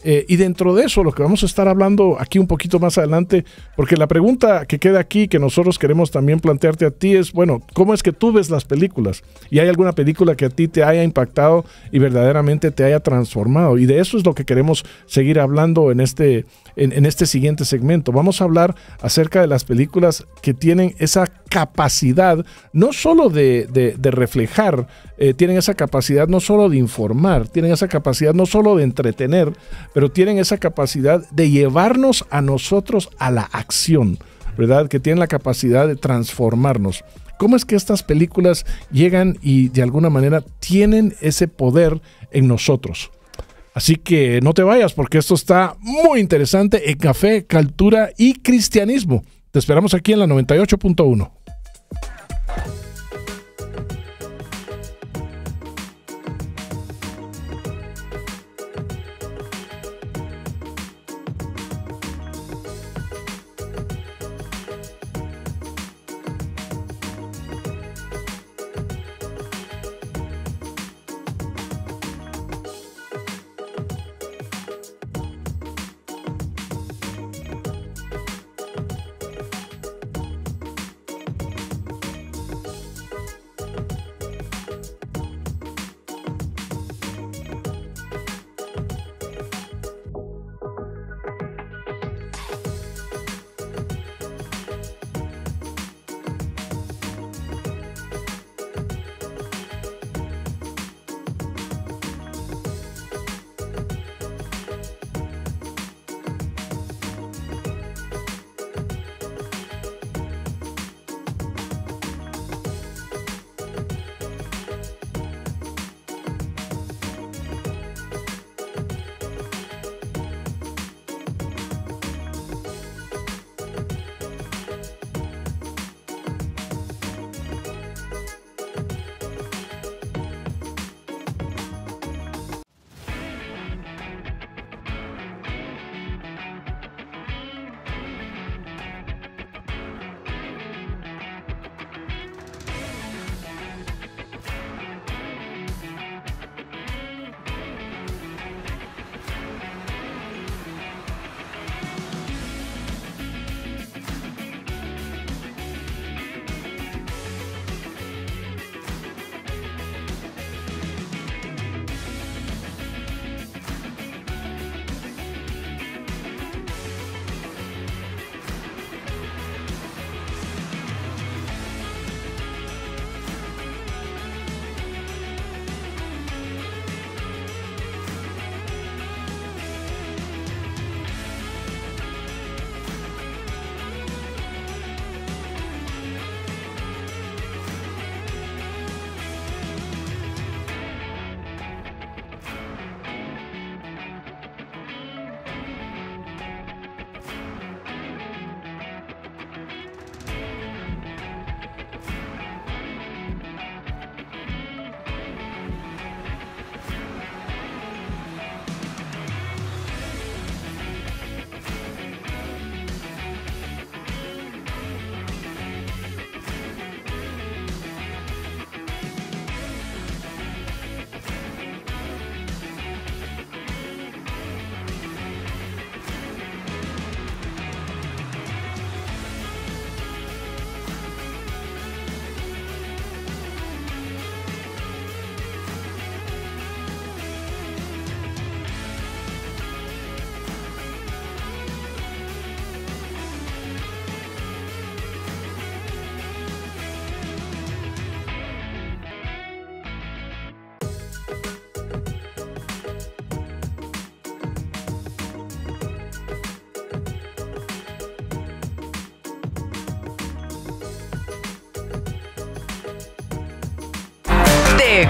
Y dentro de eso, lo que vamos a estar hablando aquí un poquito más adelante, porque la pregunta que queda aquí, que nosotros queremos también plantearte a ti es, bueno, ¿cómo es que tú ves las películas? ¿Y hay alguna película que a ti te haya impactado y verdaderamente te haya transformado? Y de eso es lo que queremos seguir hablando en este siguiente segmento. Vamos a hablar acerca de las películas que tienen esa capacidad, no solo de reflejar, tienen esa capacidad no solo de informar, tienen esa capacidad no solo de entretener, pero tienen esa capacidad de llevarnos a nosotros a la acción, ¿verdad? Que tienen la capacidad de transformarnos. ¿Cómo es que estas películas llegan y de alguna manera tienen ese poder en nosotros? Así que no te vayas, porque esto está muy interesante en Café, Cultura y Cristianismo. Te esperamos aquí en la 98.1.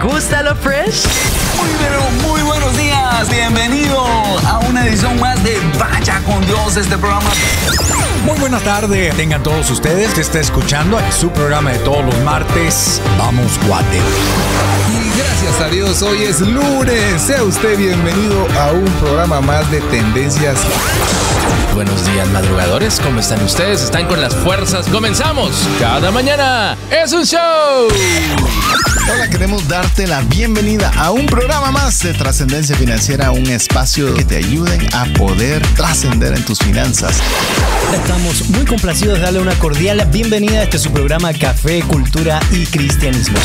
gusta lo fresh? Muy buenos días. Bienvenido a una edición más de Vaya con Dios, este programa. Muy buenas tardes, tengan todos ustedes que está escuchando su programa de todos los martes, Vamos Guate. Y gracias a Dios, hoy es lunes. Sea usted bienvenido a un programa más de Tendencias. Buenos días, madrugadores. ¿Cómo están ustedes? ¿Están con las fuerzas? ¡Comenzamos! Cada mañana es un show. Hola, queremos darte la bienvenida a un programa más de Trascendencia Financiera, un espacio que te ayuden a poder trascender en tus finanzas. Estamos muy complacidos de darle una cordial bienvenida a este su programa Café, Cultura y Cristianismo.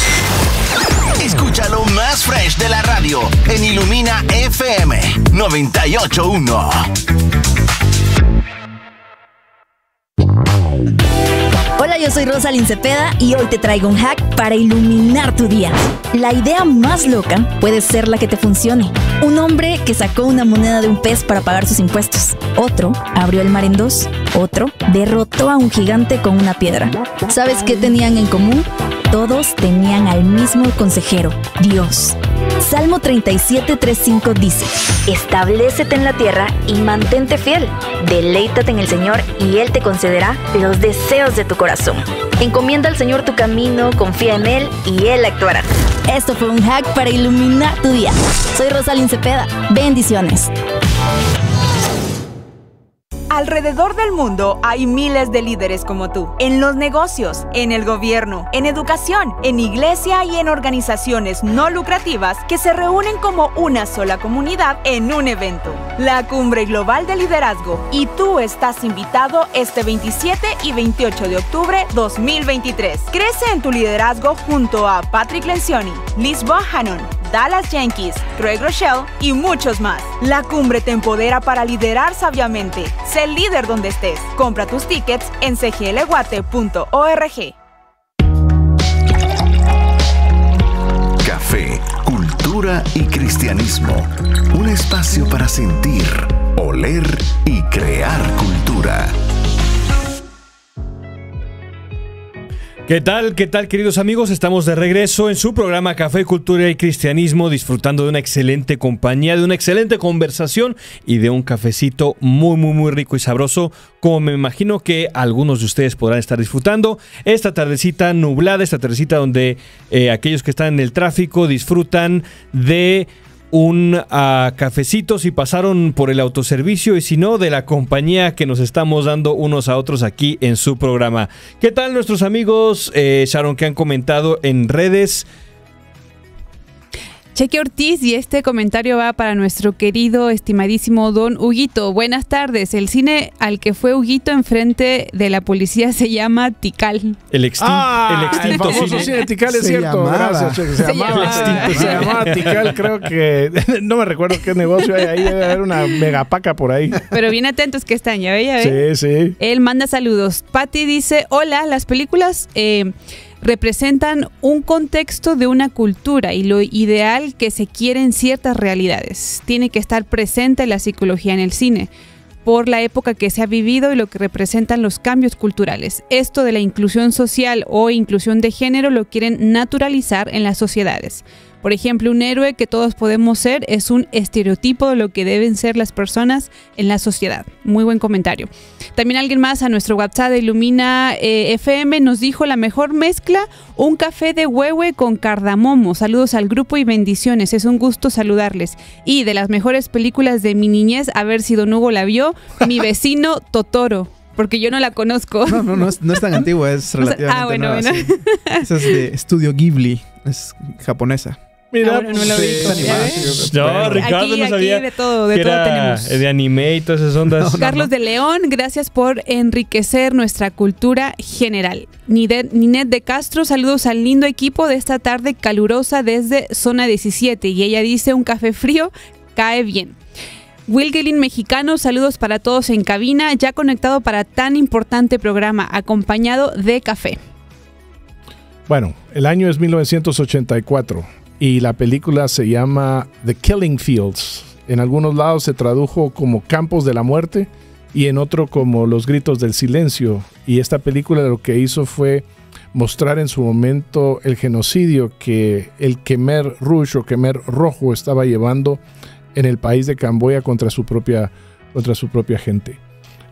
Escucha lo más fresh de la radio en Ilumina FM 98.1. Hola, yo soy Rosalyn Cepeda y hoy te traigo un hack para iluminar tu día. La idea más loca puede ser la que te funcione. Un hombre que sacó una moneda de un pez para pagar sus impuestos. Otro abrió el mar en dos. Otro derrotó a un gigante con una piedra. ¿Sabes qué tenían en común? Todos tenían al mismo consejero, Dios. Salmo 37:3-5 dice: establécete en la tierra y mantente fiel. Deleítate en el Señor y Él te concederá los deseos de tu corazón. Encomienda al Señor tu camino, confía en Él y Él actuará. Esto fue un hack para iluminar tu día. Soy Rosalyn Cepeda. Bendiciones. Alrededor del mundo hay miles de líderes como tú, en los negocios, en el gobierno, en educación, en iglesia y en organizaciones no lucrativas que se reúnen como una sola comunidad en un evento, la Cumbre Global de Liderazgo, y tú estás invitado este 27 y 28 de octubre 2023. Crece en tu liderazgo junto a Patrick Lencioni, Liz Bohannon, Dallas Jenkins, Craig Rochelle y muchos más. La cumbre te empodera para liderar sabiamente. Sé líder donde estés. Compra tus tickets en cglguate.org. Café, cultura y cristianismo. Un espacio para sentir, oler y crear cultura. ¿Qué tal, queridos amigos? Estamos de regreso en su programa Café, Cultura y Cristianismo, disfrutando de una excelente compañía, de una excelente conversación y de un cafecito muy rico y sabroso, como me imagino que algunos de ustedes podrán estar disfrutando esta tardecita nublada, esta tardecita donde aquellos que están en el tráfico disfrutan de un cafecito si pasaron por el autoservicio y si no, de la compañía que nos estamos dando unos a otros aquí en su programa. ¿Qué tal nuestros amigos, Sharon, que han comentado en redes? Cheque Ortiz, y este comentario va para nuestro querido, estimadísimo don Huguito. Buenas tardes. El cine al que fue Huguito enfrente de la policía se llama Tikal. El extinto cine Tikal, es cierto. Gracias, Cheque. Se llamaba Tikal, creo que... No me recuerdo qué negocio hay ahí. Debe haber una megapaca por ahí. Pero bien atentos que están, ya ve. Sí. Él manda saludos. Patti dice: hola, las películas... representan un contexto de una cultura y lo ideal que se quiere en ciertas realidades. Tiene que estar presente la psicología en el cine, por la época que se ha vivido y lo que representan los cambios culturales. Esto de la inclusión social o inclusión de género lo quieren naturalizar en las sociedades. Por ejemplo, un héroe que todos podemos ser es un estereotipo de lo que deben ser las personas en la sociedad. Muy buen comentario. También alguien más a nuestro WhatsApp de Ilumina FM nos dijo: la mejor mezcla, un café de huehue con cardamomo. Saludos al grupo y bendiciones. Es un gusto saludarles. Y de las mejores películas de mi niñez, a ver si don Hugo la vio, Mi vecino Totoro. Porque yo no la conozco. No es tan antigua, es relativamente nueva. Bueno. Sí. Esa es de Estudio Ghibli, es japonesa. Mira, no lo vi. No, Ricardo no sabía aquí de todo que era tenemos. De anime y todas esas ondas. Carlos de León, gracias por enriquecer nuestra cultura general. Ninette de Castro, saludos al lindo equipo de esta tarde calurosa desde Zona 17. Y ella dice: un café frío cae bien. Wilgelin Mexicano, saludos para todos en cabina, ya conectado para tan importante programa, acompañado de café. Bueno, el año es 1984 y la película se llama The Killing Fields. En algunos lados se tradujo como Campos de la Muerte y en otro como Los Gritos del Silencio. Y esta película lo que hizo fue mostrar en su momento el genocidio que el Khmer Rouge o Khmer Rojo estaba llevando en el país de Camboya contra su propia gente.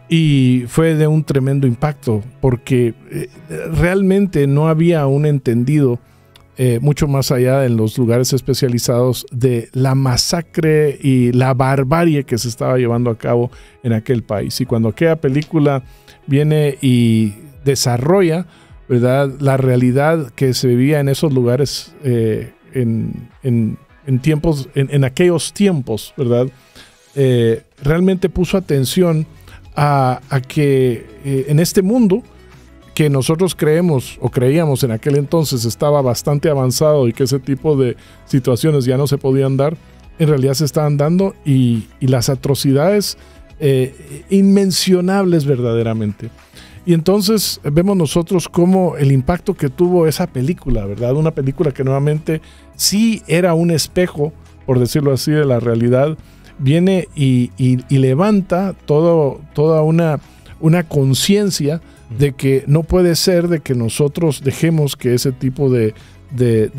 Y fue de un tremendo impacto porque realmente no había un entendido mucho más allá en los lugares especializados de la masacre y la barbarie que se estaba llevando a cabo en aquel país. Y cuando aquella película viene y desarrolla, ¿verdad?, la realidad que se vivía en esos lugares en aquellos tiempos, ¿verdad?, realmente puso atención a que en este mundo que nosotros creíamos en aquel entonces estaba bastante avanzado y que ese tipo de situaciones ya no se podían dar, en realidad se estaban dando y las atrocidades inmencionables verdaderamente. Y entonces vemos nosotros cómo el impacto que tuvo esa película, ¿verdad? Una película que nuevamente sí era un espejo, por decirlo así, de la realidad, viene y levanta toda una conciencia de que no puede ser de que nosotros dejemos que ese tipo de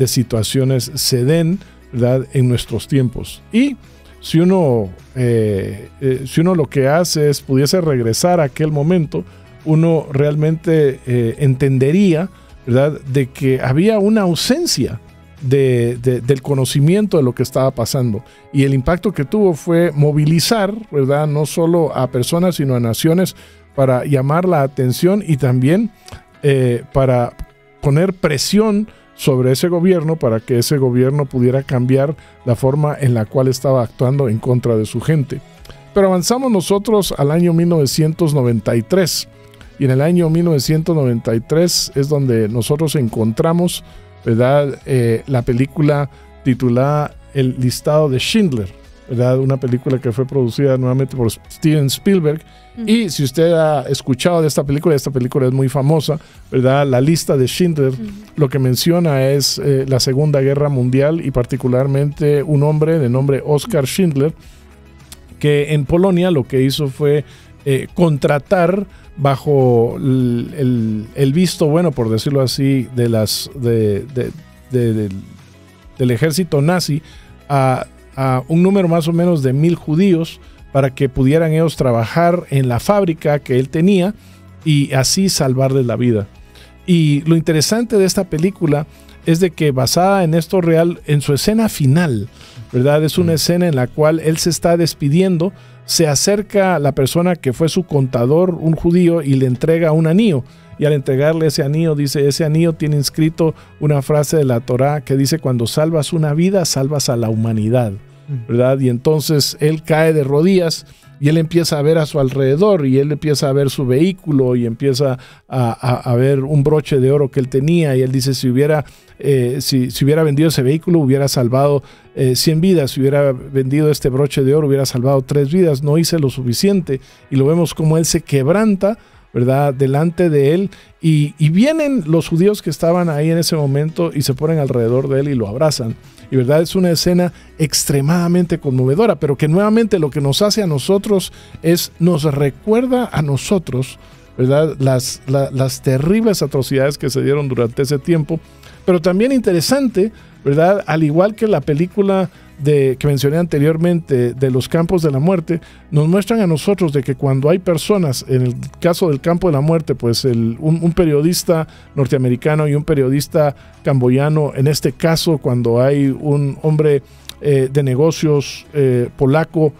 situaciones se den, ¿verdad?, en nuestros tiempos. Y si uno lo que hace es pudiese regresar a aquel momento, uno realmente entendería, ¿verdad?, de que había una ausencia del conocimiento de lo que estaba pasando. Y el impacto que tuvo fue movilizar, ¿verdad?, no solo a personas, sino a naciones para llamar la atención y también para poner presión sobre ese gobierno para que ese gobierno pudiera cambiar la forma en la cual estaba actuando en contra de su gente. Pero avanzamos nosotros al año 1993 y en el año 1993 es donde nosotros encontramos, ¿verdad?, la película titulada El listado de Schindler, ¿verdad?, una película que fue producida nuevamente por Steven Spielberg. Y si usted ha escuchado de esta película es muy famosa, ¿verdad? La lista de Schindler lo que menciona es la Segunda Guerra Mundial y particularmente un hombre de nombre Oskar Schindler, que en Polonia lo que hizo fue contratar bajo el visto bueno, por decirlo así, del ejército nazi a un número más o menos de 1,000 judíos para que pudieran ellos trabajar en la fábrica que él tenía y así salvarles la vida. Y lo interesante de esta película es de que basada en esto real, en su escena final, ¿verdad?, es una escena en la cual él se está despidiendo, se acerca a la persona que fue su contador, un judío, y le entrega un anillo. Y al entregarle ese anillo, dice, ese anillo tiene inscrito una frase de la Torá que dice, cuando salvas una vida, salvas a la humanidad, ¿verdad? Y entonces él cae de rodillas y él empieza a ver a su alrededor y él empieza a ver su vehículo y empieza a ver un broche de oro que él tenía y él dice, si hubiera vendido ese vehículo hubiera salvado 100 vidas, si hubiera vendido este broche de oro hubiera salvado 3 vidas, no hice lo suficiente. Y lo vemos como él se quebranta, ¿verdad?, delante de él y vienen los judíos que estaban ahí en ese momento y se ponen alrededor de él y lo abrazan. Y verdad, es una escena extremadamente conmovedora, pero que nuevamente lo que nos hace a nosotros nos recuerda a nosotros, ¿verdad?, las terribles atrocidades que se dieron durante ese tiempo. Pero también interesante, ¿verdad?, al igual que la película que mencioné anteriormente de los campos de la muerte, nos muestran a nosotros de que cuando hay personas, en el caso del campo de la muerte, pues un periodista norteamericano y un periodista camboyano, en este caso cuando hay un hombre de negocios polaco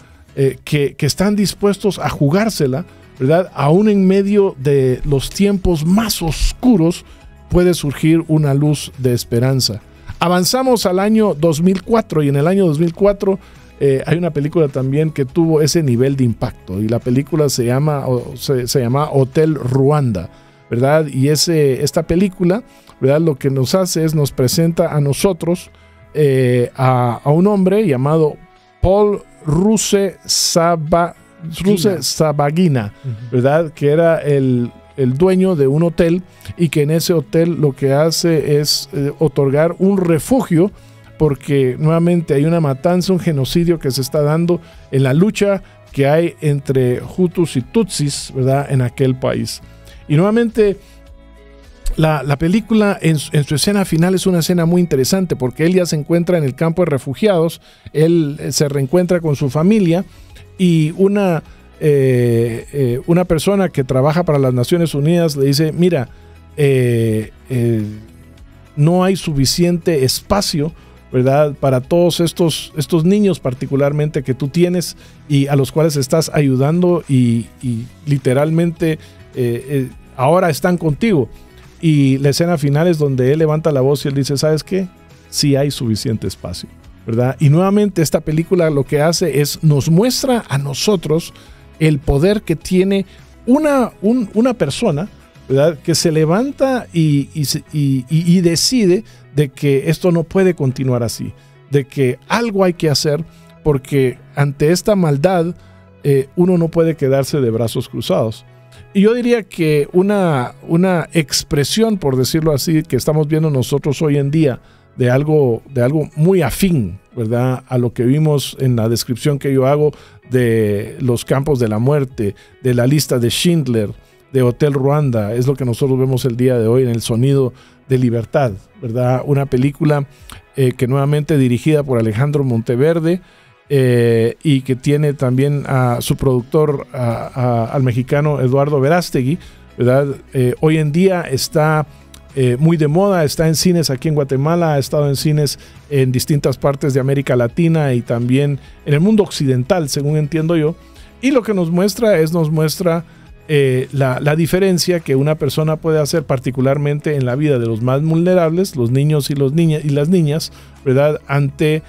que están dispuestos a jugársela, ¿verdad?, aún en medio de los tiempos más oscuros puede surgir una luz de esperanza. Avanzamos al año 2004 y en el año 2004 hay una película también que tuvo ese nivel de impacto y la película se llama Hotel Ruanda, ¿verdad? Y esta película, ¿verdad?, lo que nos hace es nos presenta a nosotros a un hombre llamado Paul Ruse Sabagina, ¿verdad?, que era el dueño de un hotel y que en ese hotel lo que hace es otorgar un refugio porque nuevamente hay una matanza, un genocidio que se está dando en la lucha que hay entre Hutus y Tutsis, ¿verdad?, en aquel país. Y nuevamente La película en su escena final es una escena muy interesante porque él ya se encuentra en el campo de refugiados, él se reencuentra con su familia y una persona que trabaja para las Naciones Unidas le dice, mira, no hay suficiente espacio, ¿verdad?, para todos estos niños particularmente que tú tienes y a los cuales estás ayudando y literalmente ahora están contigo. Y la escena final es donde él levanta la voz y él dice, ¿sabes qué? Sí hay suficiente espacio, ¿verdad? Y nuevamente esta película lo que hace es nos muestra a nosotros el poder que tiene una persona, ¿verdad?, que se levanta y decide de que esto no puede continuar así, de que algo hay que hacer porque ante esta maldad uno no puede quedarse de brazos cruzados. Y yo diría que una expresión, por decirlo así, que estamos viendo nosotros hoy en día de algo muy afín, ¿verdad?, a lo que vimos en la descripción que yo hago de los campos de la muerte, de la lista de Schindler, de Hotel Ruanda, es lo que nosotros vemos el día de hoy en El Sonido de Libertad, ¿verdad? Una película que nuevamente dirigida por Alejandro Monteverde, y que tiene también a su productor, al mexicano Eduardo Verástegui, ¿verdad? Hoy en día está muy de moda, está en cines aquí en Guatemala, ha estado en cines en distintas partes de América Latina y también en el mundo occidental, según entiendo yo. Y lo que nos muestra la diferencia que una persona puede hacer particularmente en la vida de los más vulnerables, los niños y las niñas, ¿verdad?, ante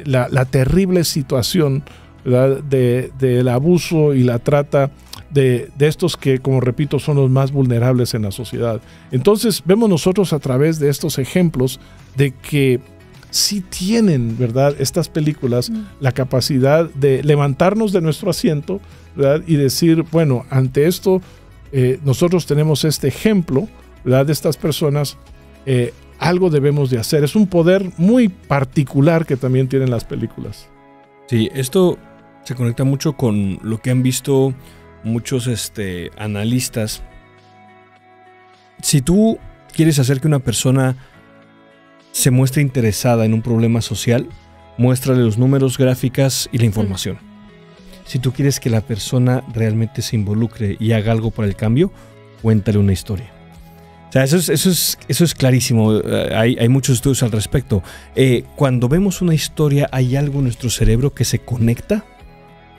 la terrible situación, ¿verdad?, del abuso y la trata de estos que, como repito, son los más vulnerables en la sociedad. Entonces vemos nosotros a través de estos ejemplos de que sí tienen, ¿verdad?, estas películas la capacidad de levantarnos de nuestro asiento, ¿verdad?, y decir, bueno, ante esto nosotros tenemos este ejemplo, ¿verdad?, de estas personas, algo debemos de hacer. Es un poder muy particular que también tienen las películas. Sí, esto se conecta mucho con lo que han visto muchos analistas. Si tú quieres hacer que una persona se muestre interesada en un problema social, muéstrale los números, gráficas y la información. Si tú quieres que la persona realmente se involucre y haga algo para el cambio, cuéntale una historia. O sea, eso es clarísimo. Hay muchos estudios al respecto. Cuando vemos una historia, hay algo en nuestro cerebro que se conecta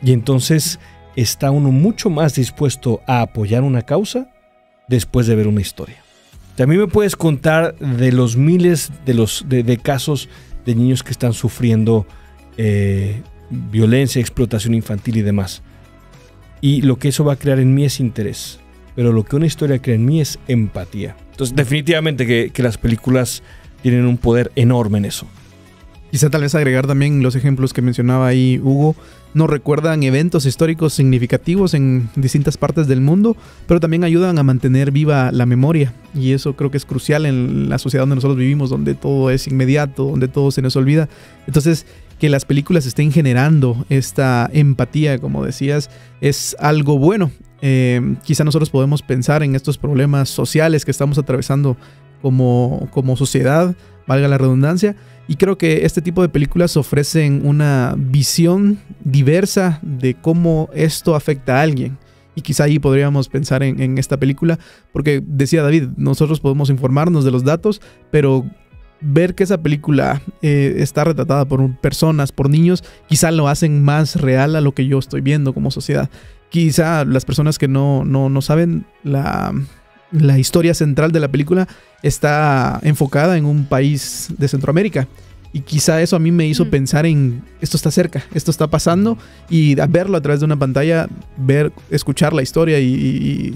y entonces está uno mucho más dispuesto a apoyar una causa después de ver una historia. También me puedes contar de los miles de casos de niños que están sufriendo violencia, explotación infantil y demás. Y lo que eso va a crear en mí es interés. Pero lo que una historia crea en mí es empatía. Entonces, definitivamente que las películas tienen un poder enorme en eso. Quizá tal vez agregar también los ejemplos que mencionaba ahí Hugo. Nos recuerdan eventos históricos significativos en distintas partes del mundo, pero también ayudan a mantener viva la memoria. Y eso creo que es crucial en la sociedad donde nosotros vivimos, donde todo es inmediato, donde todo se nos olvida. Entonces, que las películas estén generando esta empatía, como decías, es algo bueno. Quizá nosotros podemos pensar en estos problemas sociales que estamos atravesando como sociedad, valga la redundancia, y creo que este tipo de películas ofrecen una visión diversa de cómo esto afecta a alguien. Y quizá ahí podríamos pensar en esta película, porque decía David, nosotros podemos informarnos de los datos, pero ver que esa película está retratada por personas, por niños, quizá lo hacen más real a lo que yo estoy viendo como sociedad. Quizá las personas que no saben, la historia central de la película está enfocada en un país de Centroamérica. Y quizá eso a mí me hizo pensar en esto está cerca, esto está pasando, y a verlo a través de una pantalla, escuchar la historia y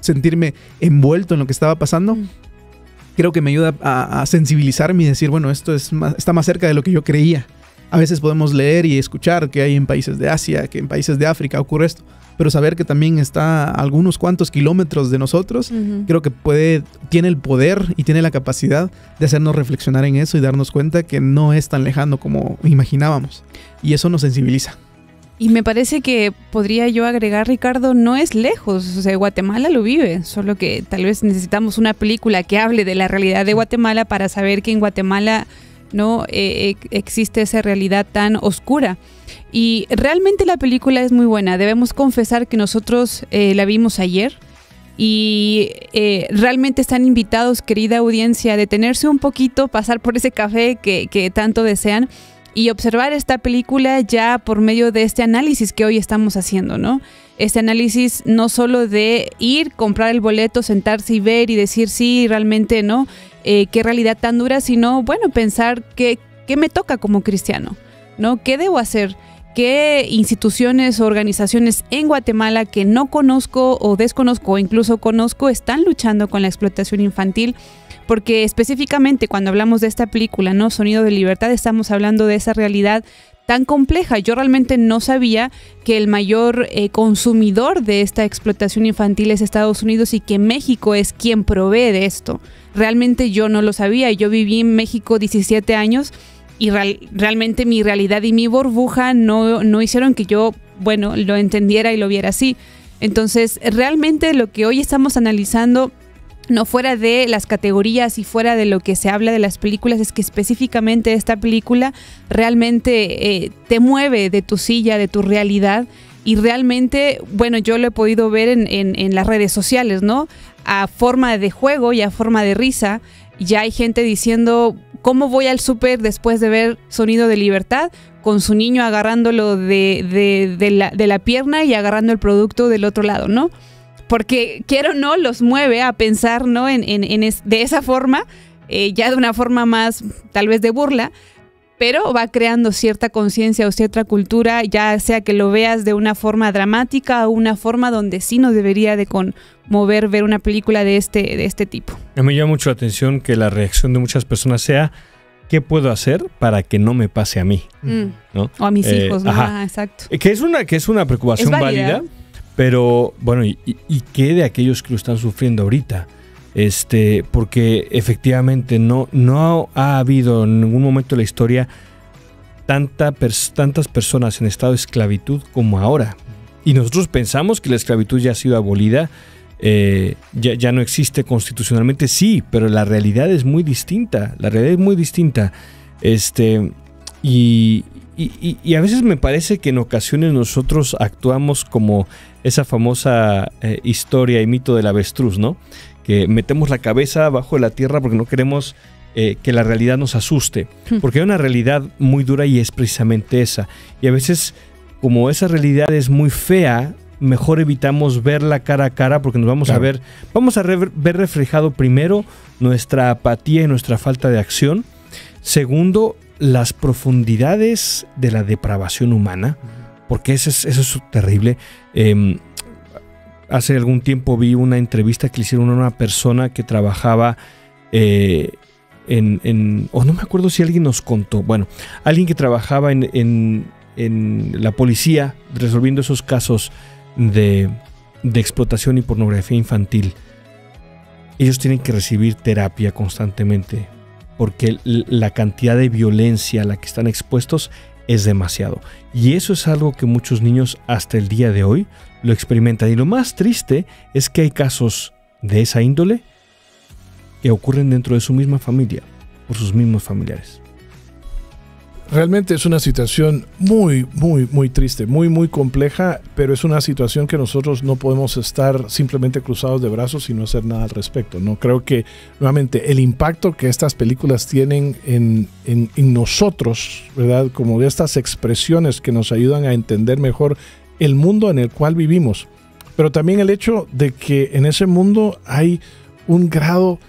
sentirme envuelto en lo que estaba pasando, creo que me ayuda a sensibilizarme y decir, bueno, esto está más cerca de lo que yo creía. A veces podemos leer y escuchar que hay en países de Asia, que en países de África ocurre esto, pero saber que también está a algunos cuantos kilómetros de nosotros, creo que tiene el poder y tiene la capacidad de hacernos reflexionar en eso y darnos cuenta que no es tan lejano como imaginábamos. Y eso nos sensibiliza. Y me parece que podría yo agregar, Ricardo, no es lejos, o sea, Guatemala lo vive, solo que tal vez necesitamos una película que hable de la realidad de Guatemala para saber que en Guatemala no existe esa realidad tan oscura. Y realmente la película es muy buena, debemos confesar que nosotros la vimos ayer y realmente están invitados, querida audiencia, a detenerse un poquito, pasar por ese café que tanto desean y observar esta película ya por medio de este análisis que hoy estamos haciendo, ¿no? Este análisis no solo de ir, comprar el boleto, sentarse y ver y decir sí, realmente, ¿no? Qué realidad tan dura, sino, bueno, pensar qué me toca como cristiano, ¿no? ¿Qué debo hacer? ¿Qué instituciones o organizaciones en Guatemala que no conozco o desconozco o incluso conozco están luchando con la explotación infantil? Porque específicamente cuando hablamos de esta película, ¿no? Sonido de Libertad, estamos hablando de esa realidad tan compleja. Yo realmente no sabía que el mayor consumidor de esta explotación infantil es Estados Unidos y que México es quien provee de esto. Realmente yo no lo sabía. Yo viví en México 17 años y realmente mi realidad y mi burbuja no hicieron que yo, bueno, lo entendiera y lo viera así. Entonces, realmente lo que hoy estamos analizando, no fuera de las categorías y fuera de lo que se habla de las películas, es que específicamente esta película realmente te mueve de tu silla, de tu realidad, y realmente, bueno, yo lo he podido ver en las redes sociales, ¿no? A forma de juego y a forma de risa, ya hay gente diciendo, ¿cómo voy al súper después de ver Sonido de Libertad? Con su niño agarrándolo de la pierna y agarrando el producto del otro lado, ¿no? Porque quiero o no, los mueve a pensar, ¿no? De esa forma, ya de una forma más tal vez de burla, pero va creando cierta conciencia o cierta cultura, ya sea que lo veas de una forma dramática o una forma donde sí nos debería de conmover ver una película de este tipo. A mí me llama mucho la atención que la reacción de muchas personas sea ¿qué puedo hacer para que no me pase a mí? ¿No? O a mis hijos, ¿no? Ajá. Exacto. Que es una preocupación válida. Pero, bueno, ¿y qué de aquellos que lo están sufriendo ahorita? Porque efectivamente no ha habido en ningún momento de la historia tantas personas en estado de esclavitud como ahora. Y nosotros pensamos que la esclavitud ya ha sido abolida, ya no existe constitucionalmente, sí, pero la realidad es muy distinta. Y a veces me parece que en ocasiones nosotros actuamos como esa famosa historia y mito del avestruz, ¿no? Que metemos la cabeza bajo la tierra porque no queremos que la realidad nos asuste. Porque hay una realidad muy dura y es precisamente esa. Y a veces, como esa realidad es muy fea, mejor evitamos verla cara a cara porque nos vamos a ver reflejado primero nuestra apatía y nuestra falta de acción. Segundo, las profundidades de la depravación humana, porque eso es terrible. Hace algún tiempo vi una entrevista que le hicieron a una persona que trabajaba o no me acuerdo si alguien nos contó, bueno, alguien que trabajaba en la policía resolviendo esos casos de explotación y pornografía infantil. Ellos tienen que recibir terapia constantemente porque la cantidad de violencia a la que están expuestos es demasiado. Y eso es algo que muchos niños hasta el día de hoy lo experimentan. Y lo más triste es que hay casos de esa índole que ocurren dentro de su misma familia, por sus mismos familiares. Realmente es una situación muy, muy, muy triste, muy, muy compleja, pero es una situación que nosotros no podemos estar simplemente cruzados de brazos y no hacer nada al respecto, ¿no? Creo que, nuevamente, el impacto que estas películas tienen en nosotros, ¿verdad? Como de estas expresiones que nos ayudan a entender mejor el mundo en el cual vivimos, pero también el hecho de que en ese mundo hay un grado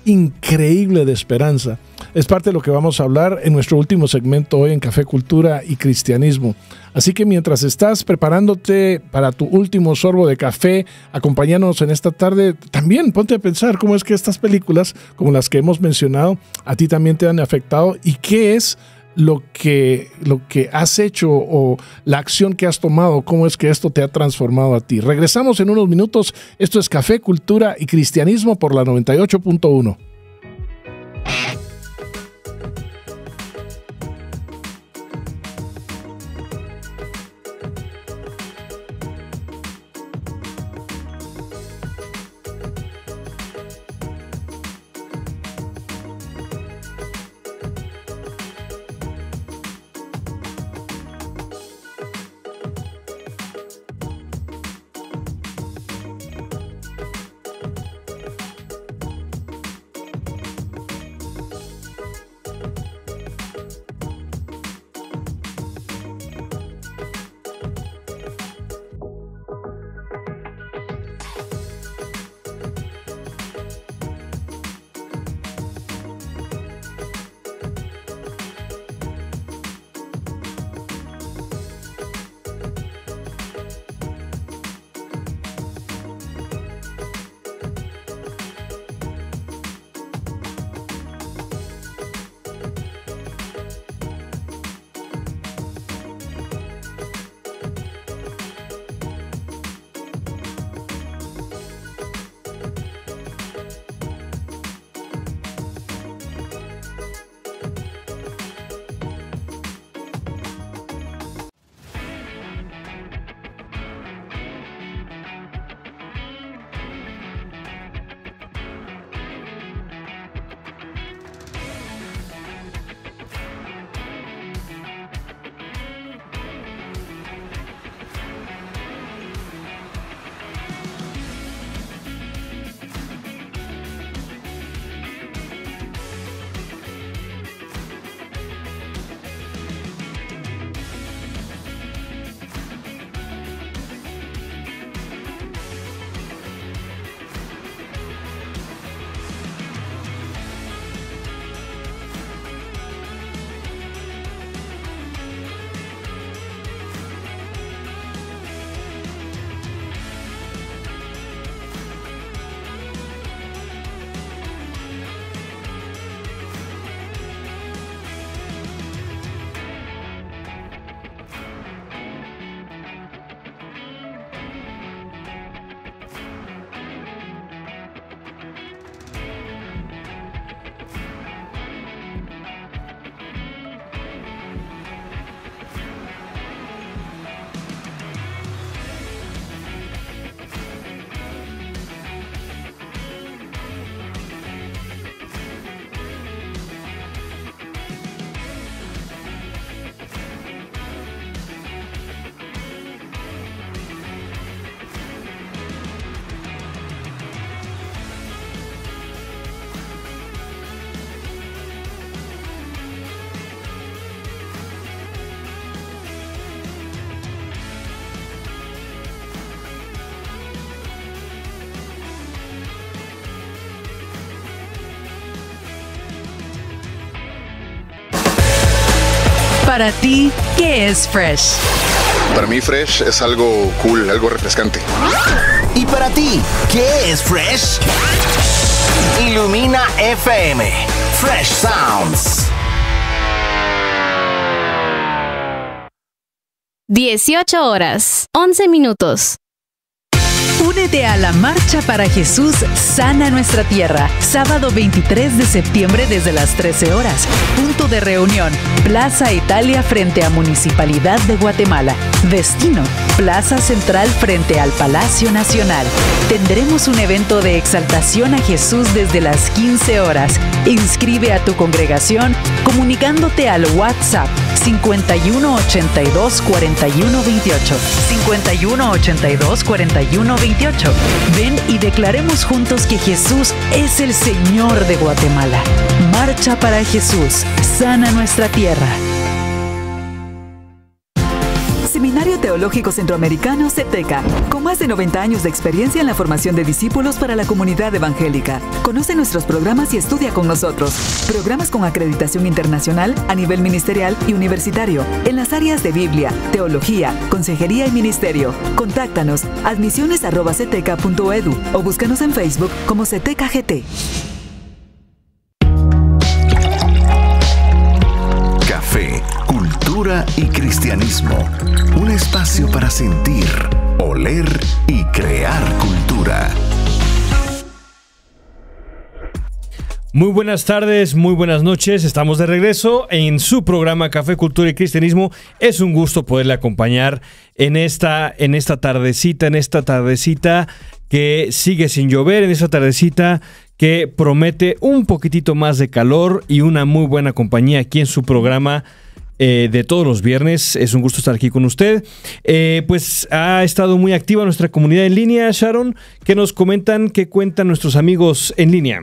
increíble de esperanza. Es parte de lo que vamos a hablar en nuestro último segmento hoy en Café, Cultura y Cristianismo. Así que mientras estás preparándote para tu último sorbo de café, acompáñanos en esta tarde, también ponte a pensar cómo es que estas películas, como las que hemos mencionado, a ti también te han afectado y qué es lo que has hecho o la acción que has tomado, cómo es que esto te ha transformado a ti. Regresamos en unos minutos. Esto es Café, Cultura y Cristianismo por la 98.1. Para ti, ¿qué es Fresh? Para mí Fresh es algo cool, algo refrescante. ¿Y para ti, qué es Fresh? Ilumina FM. Fresh Sounds. 18 horas, 11 minutos. Únete a la Marcha para Jesús Sana Nuestra Tierra, sábado 23 de septiembre desde las 13 horas. Punto de reunión, Plaza Italia frente a Municipalidad de Guatemala. Destino, Plaza Central frente al Palacio Nacional. Tendremos un evento de exaltación a Jesús desde las 15 horas. Inscribe a tu congregación comunicándote al WhatsApp 51 82 41 28. 51 82 41 28. Ven y declaremos juntos que Jesús es el Señor de Guatemala. Marcha para Jesús, sana nuestra tierra. Seminario Teológico Centroamericano CETECA, con más de 90 años de experiencia en la formación de discípulos para la comunidad evangélica. Conoce nuestros programas y estudia con nosotros. Programas con acreditación internacional a nivel ministerial y universitario, en las áreas de Biblia, teología, consejería y ministerio. Contáctanos admisiones@ceteca.edu o búscanos en Facebook como CETECA GT. Café, cultura y cristianismo. Un espacio para sentir, oler y crear cultura. Muy buenas tardes, muy buenas noches. Estamos de regreso en su programa Café, Cultura y Cristianismo. Es un gusto poderle acompañar en esta tardecita que sigue sin llover, en esta tardecita que promete un poquitito más de calor y una muy buena compañía aquí en su programa de todos los viernes. Es un gusto estar aquí con usted. Pues ha estado muy activa nuestra comunidad en línea, Sharon. ¿Qué nos comentan? ¿Qué cuentan nuestros amigos en línea?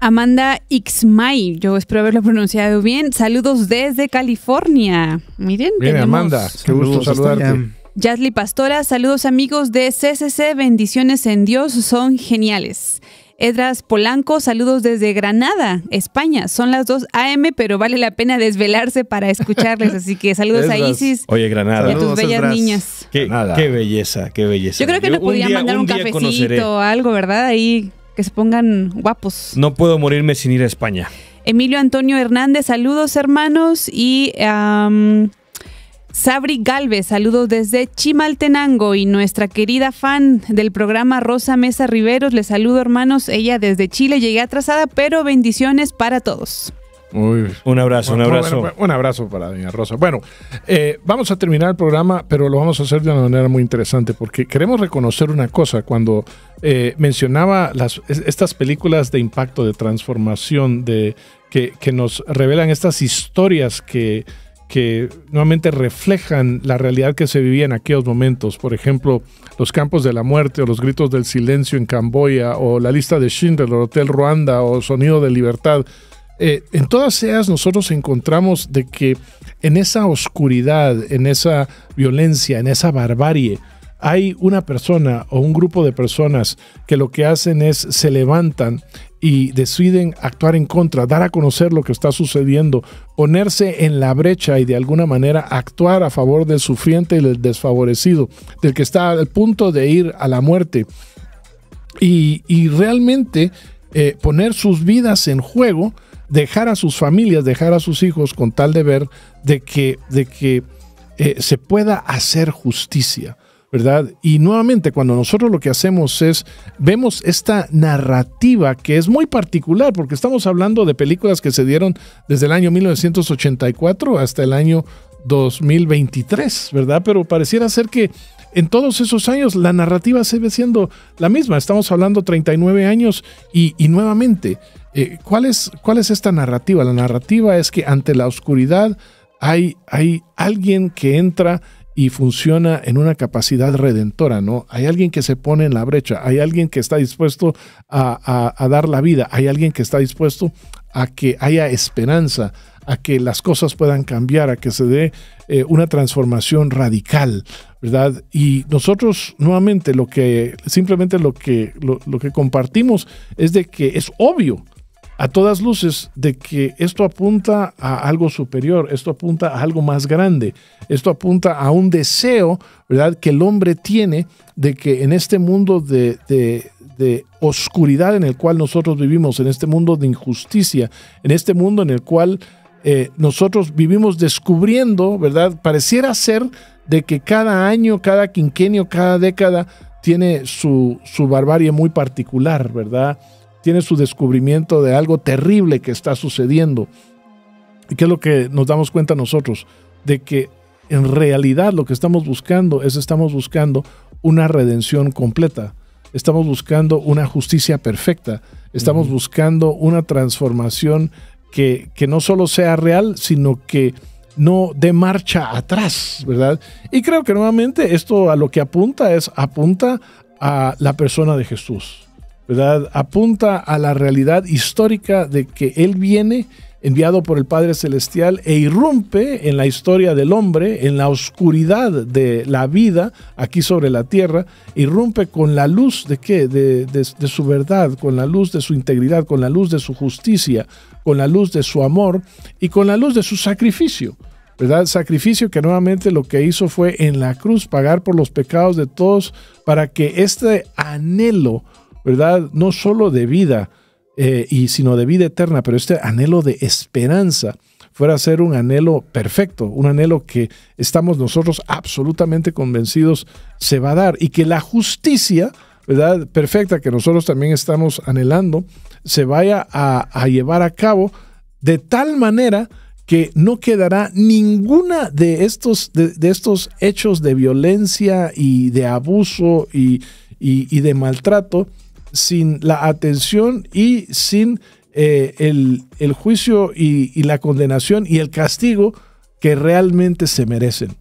Amanda Ixmay, yo espero haberlo pronunciado bien. Saludos desde California. Miren, bien, Amanda, qué gusto saludarte. Yasli Pastora, saludos amigos de CCC, bendiciones en Dios, son geniales. Edras Polanco, saludos desde Granada, España. Son las 2 a.m., pero vale la pena desvelarse para escucharles. Así que saludos a Isis. Oye, Granada. Y a tus bellas niñas. Qué belleza, qué belleza. Yo creo que nos podían mandar un cafecito o algo, ¿verdad? Ahí, que se pongan guapos. No puedo morirme sin ir a España. Emilio Antonio Hernández, saludos hermanos. Y Sabri Galvez, saludos desde Chimaltenango. Y nuestra querida fan del programa Rosa Mesa Riveros, les saludo hermanos, ella desde Chile, llegué atrasada, pero bendiciones para todos. Un abrazo. Un abrazo para doña Rosa. Bueno, vamos a terminar el programa, pero lo vamos a hacer de una manera muy interesante, porque queremos reconocer una cosa. Cuando mencionaba estas películas de impacto, de transformación, que nos revelan estas historias que nuevamente reflejan la realidad que se vivía en aquellos momentos. Por ejemplo, los campos de la muerte o los gritos del silencio en Camboya, o la lista de Schindler, o Hotel Ruanda, o Sonido de Libertad. En todas ellas nosotros encontramos de que en esa oscuridad, en esa violencia, en esa barbarie, hay una persona o un grupo de personas que lo que hacen es se levantan y deciden actuar en contra, dar a conocer lo que está sucediendo, ponerse en la brecha y de alguna manera actuar a favor del sufriente y del desfavorecido, del que está al punto de ir a la muerte. Y realmente poner sus vidas en juego, dejar a sus familias, dejar a sus hijos con tal de ver de que se pueda hacer justicia, ¿verdad? Y nuevamente, cuando nosotros lo que hacemos es, vemos esta narrativa que es muy particular, porque estamos hablando de películas que se dieron desde el año 1984 hasta el año 2023, ¿verdad? Pero pareciera ser que en todos esos años la narrativa sigue siendo la misma. Estamos hablando 39 años y nuevamente, ¿cuál es esta narrativa? La narrativa es que ante la oscuridad hay alguien que entra y funciona en una capacidad redentora, ¿no? Hay alguien que se pone en la brecha, hay alguien que está dispuesto a dar la vida, hay alguien que está dispuesto a que haya esperanza, a que las cosas puedan cambiar, a que se dé una transformación radical, ¿verdad? Y nosotros nuevamente lo que compartimos es de que es obvio a todas luces de que esto apunta a algo superior, esto apunta a algo más grande, esto apunta a un deseo, ¿verdad?, que el hombre tiene de que en este mundo de oscuridad en el cual nosotros vivimos, en este mundo de injusticia, en este mundo en el cual nosotros vivimos descubriendo, ¿verdad?, pareciera ser de que cada año, cada quinquenio, cada década tiene su barbarie muy particular, ¿verdad?, tiene su descubrimiento de algo terrible que está sucediendo. ¿Y qué es lo que nos damos cuenta nosotros? De que en realidad lo que estamos buscando una redención completa. Estamos buscando una justicia perfecta. Estamos buscando una transformación que no solo sea real, sino que no dé marcha atrás, ¿verdad? Y creo que nuevamente esto a lo que apunta a la persona de Jesús, ¿verdad? Apunta a la realidad histórica de que Él viene enviado por el Padre Celestial e irrumpe en la historia del hombre, en la oscuridad de la vida aquí sobre la tierra, irrumpe con la luz ¿de qué? De su verdad, con la luz de su integridad, con la luz de su justicia, con la luz de su amor y con la luz de su sacrificio, ¿verdad? Sacrificio que nuevamente lo que hizo fue en la cruz pagar por los pecados de todos para que este anhelo, ¿verdad?, no solo de vida, sino de vida eterna, pero este anhelo de esperanza fuera a ser un anhelo perfecto, un anhelo que estamos nosotros absolutamente convencidos se va a dar, y que la justicia, ¿verdad?, perfecta que nosotros también estamos anhelando, se vaya a llevar a cabo de tal manera que no quedará ninguna de estos hechos de violencia y de abuso y de maltrato sin la atención y sin el juicio y la condenación y el castigo que realmente se merecen.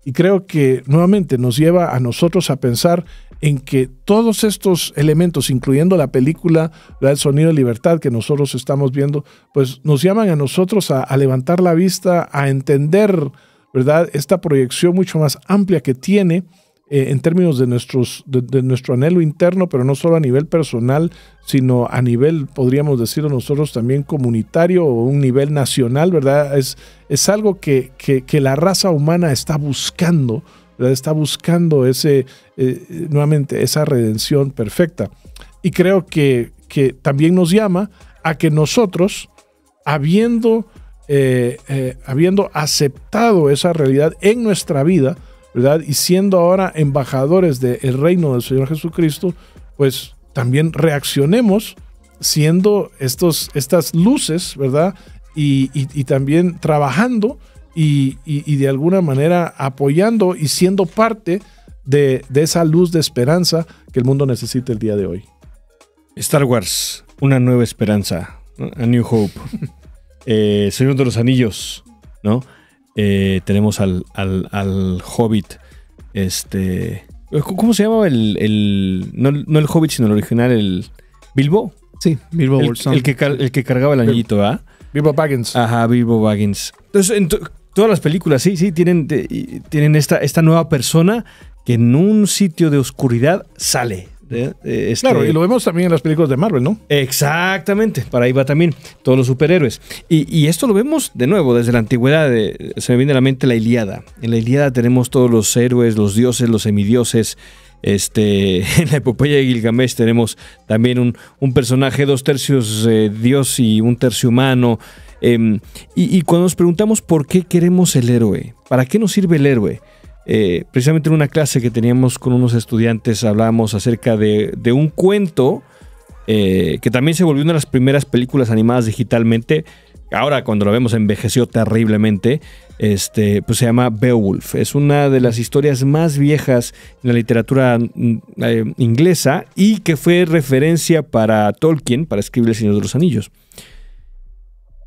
Y creo que nuevamente nos lleva a nosotros a pensar en que todos estos elementos, incluyendo la película El Sonido de Libertad que nosotros estamos viendo, pues nos llaman a nosotros a levantar la vista, a entender, ¿verdad?, esta proyección mucho más amplia que tiene en términos de nuestro anhelo interno, pero no solo a nivel personal, sino a nivel, podríamos decirlo nosotros, también comunitario o un nivel nacional, ¿verdad? Es algo que la raza humana está buscando, ¿verdad? Está buscando nuevamente esa redención perfecta. Y creo que también nos llama a que nosotros, habiendo aceptado esa realidad en nuestra vida, ¿verdad?, y siendo ahora embajadores del reino del Señor Jesucristo, pues también reaccionemos siendo estas luces, ¿verdad?, y también trabajando y de alguna manera apoyando y siendo parte de esa luz de esperanza que el mundo necesita el día de hoy. Star Wars, una nueva esperanza, ¿no? A New Hope. Señor de los Anillos, ¿no? Tenemos al Hobbit, ¿cómo se llamaba no el Hobbit, sino el original, el Bilbo? Sí, Bilbo Bolsón. El que cargaba el anillito, ¿verdad? Bilbo Baggins. Ajá, Bilbo Baggins. Entonces, en todas las películas, sí, tienen esta nueva persona que en un sitio de oscuridad sale. Claro, y lo vemos también en las películas de Marvel, ¿no? Exactamente, para ahí va también todos los superhéroes. Y esto lo vemos de nuevo desde la antigüedad. Se me viene a la mente la Ilíada. En la Ilíada tenemos todos los héroes, los dioses, los semidioses. En la epopeya de Gilgamesh tenemos también un personaje 2/3 dios y 1/3 humano. Y cuando nos preguntamos por qué queremos el héroe, ¿para qué nos sirve el héroe? Precisamente en una clase que teníamos con unos estudiantes hablábamos acerca de un cuento que también se volvió una de las primeras películas animadas digitalmente. Ahora cuando lo vemos envejeció terriblemente. Pues se llama Beowulf. Es una de las historias más viejas en la literatura inglesa y que fue referencia para Tolkien para escribir El Señor de los Anillos.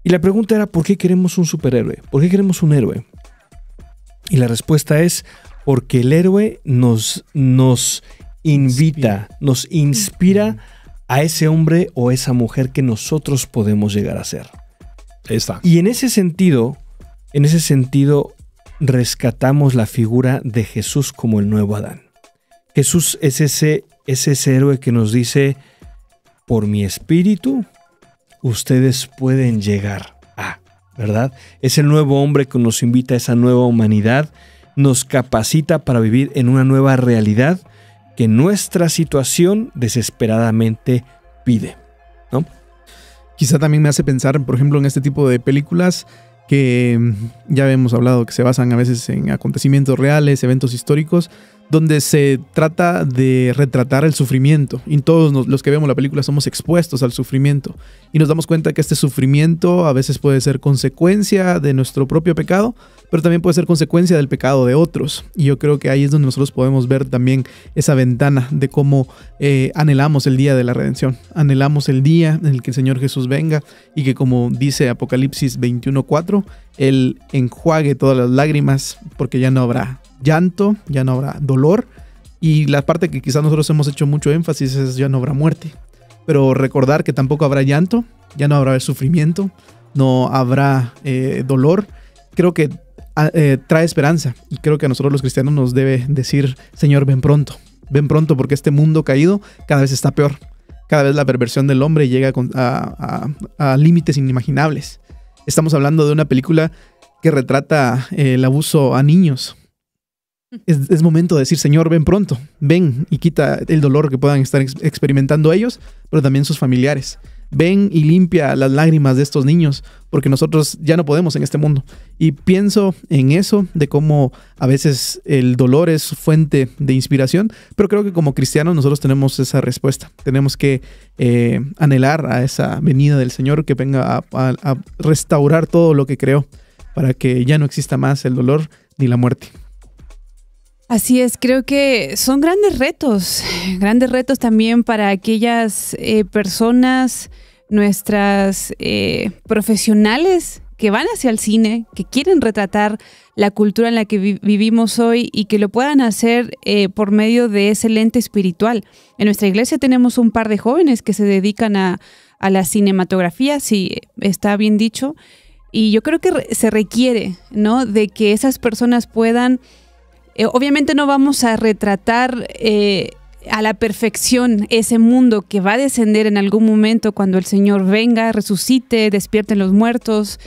Y la pregunta era, ¿por qué queremos un superhéroe? ¿Por qué queremos un héroe? Y la respuesta es porque el héroe nos invita, nos inspira a ese hombre o esa mujer que nosotros podemos llegar a ser. Ahí está. Y en ese sentido rescatamos la figura de Jesús como el nuevo Adán. Jesús es ese héroe que nos dice, por mi espíritu ustedes pueden llegar a, ¿verdad? Es el nuevo hombre que nos invita a esa nueva humanidad, nos capacita para vivir en una nueva realidad que nuestra situación desesperadamente pide, ¿no? Quizá también me hace pensar, por ejemplo, en este tipo de películas que ya hemos hablado que se basan a veces en acontecimientos reales, eventos históricos, donde se trata de retratar el sufrimiento. Y todos los que vemos la película somos expuestos al sufrimiento. Y nos damos cuenta que este sufrimiento a veces puede ser consecuencia de nuestro propio pecado, pero también puede ser consecuencia del pecado de otros. Y yo creo que ahí es donde nosotros podemos ver también esa ventana de cómo anhelamos el día de la redención. Anhelamos el día en el que el Señor Jesús venga y que, como dice Apocalipsis 21:4, Él enjuague todas las lágrimas, porque ya no habrá llanto, ya no habrá dolor, y la parte que quizás nosotros hemos hecho mucho énfasis es ya no habrá muerte, pero recordar que tampoco habrá llanto, ya no habrá sufrimiento, no habrá dolor, creo que trae esperanza, y creo que a nosotros los cristianos nos debe decir: Señor, ven pronto, porque este mundo caído cada vez está peor, cada vez la perversión del hombre llega a límites inimaginables. Estamos hablando de una película que retrata el abuso a niños. Es momento de decir: Señor, ven pronto, ven y quita el dolor que puedan estar experimentando ellos, pero también sus familiares. Ven y limpia las lágrimas de estos niños, porque nosotros ya no podemos en este mundo. Y pienso en eso, de cómo a veces el dolor es fuente de inspiración, pero creo que como cristianos nosotros tenemos esa respuesta. Tenemos que anhelar a esa venida del Señor, que venga a restaurar todo lo que creó, para que ya no exista más el dolor ni la muerte. Así es, creo que son grandes retos también para aquellas personas, nuestras profesionales que van hacia el cine, que quieren retratar la cultura en la que vivimos hoy y que lo puedan hacer por medio de ese lente espiritual. En nuestra iglesia tenemos un par de jóvenes que se dedican a la cinematografía, si está bien dicho, y yo creo que se requiere, ¿no?, de que esas personas puedan... obviamente no vamos a retratar a la perfección ese mundo que va a descender en algún momento cuando el Señor venga, resucite, despierten los muertos,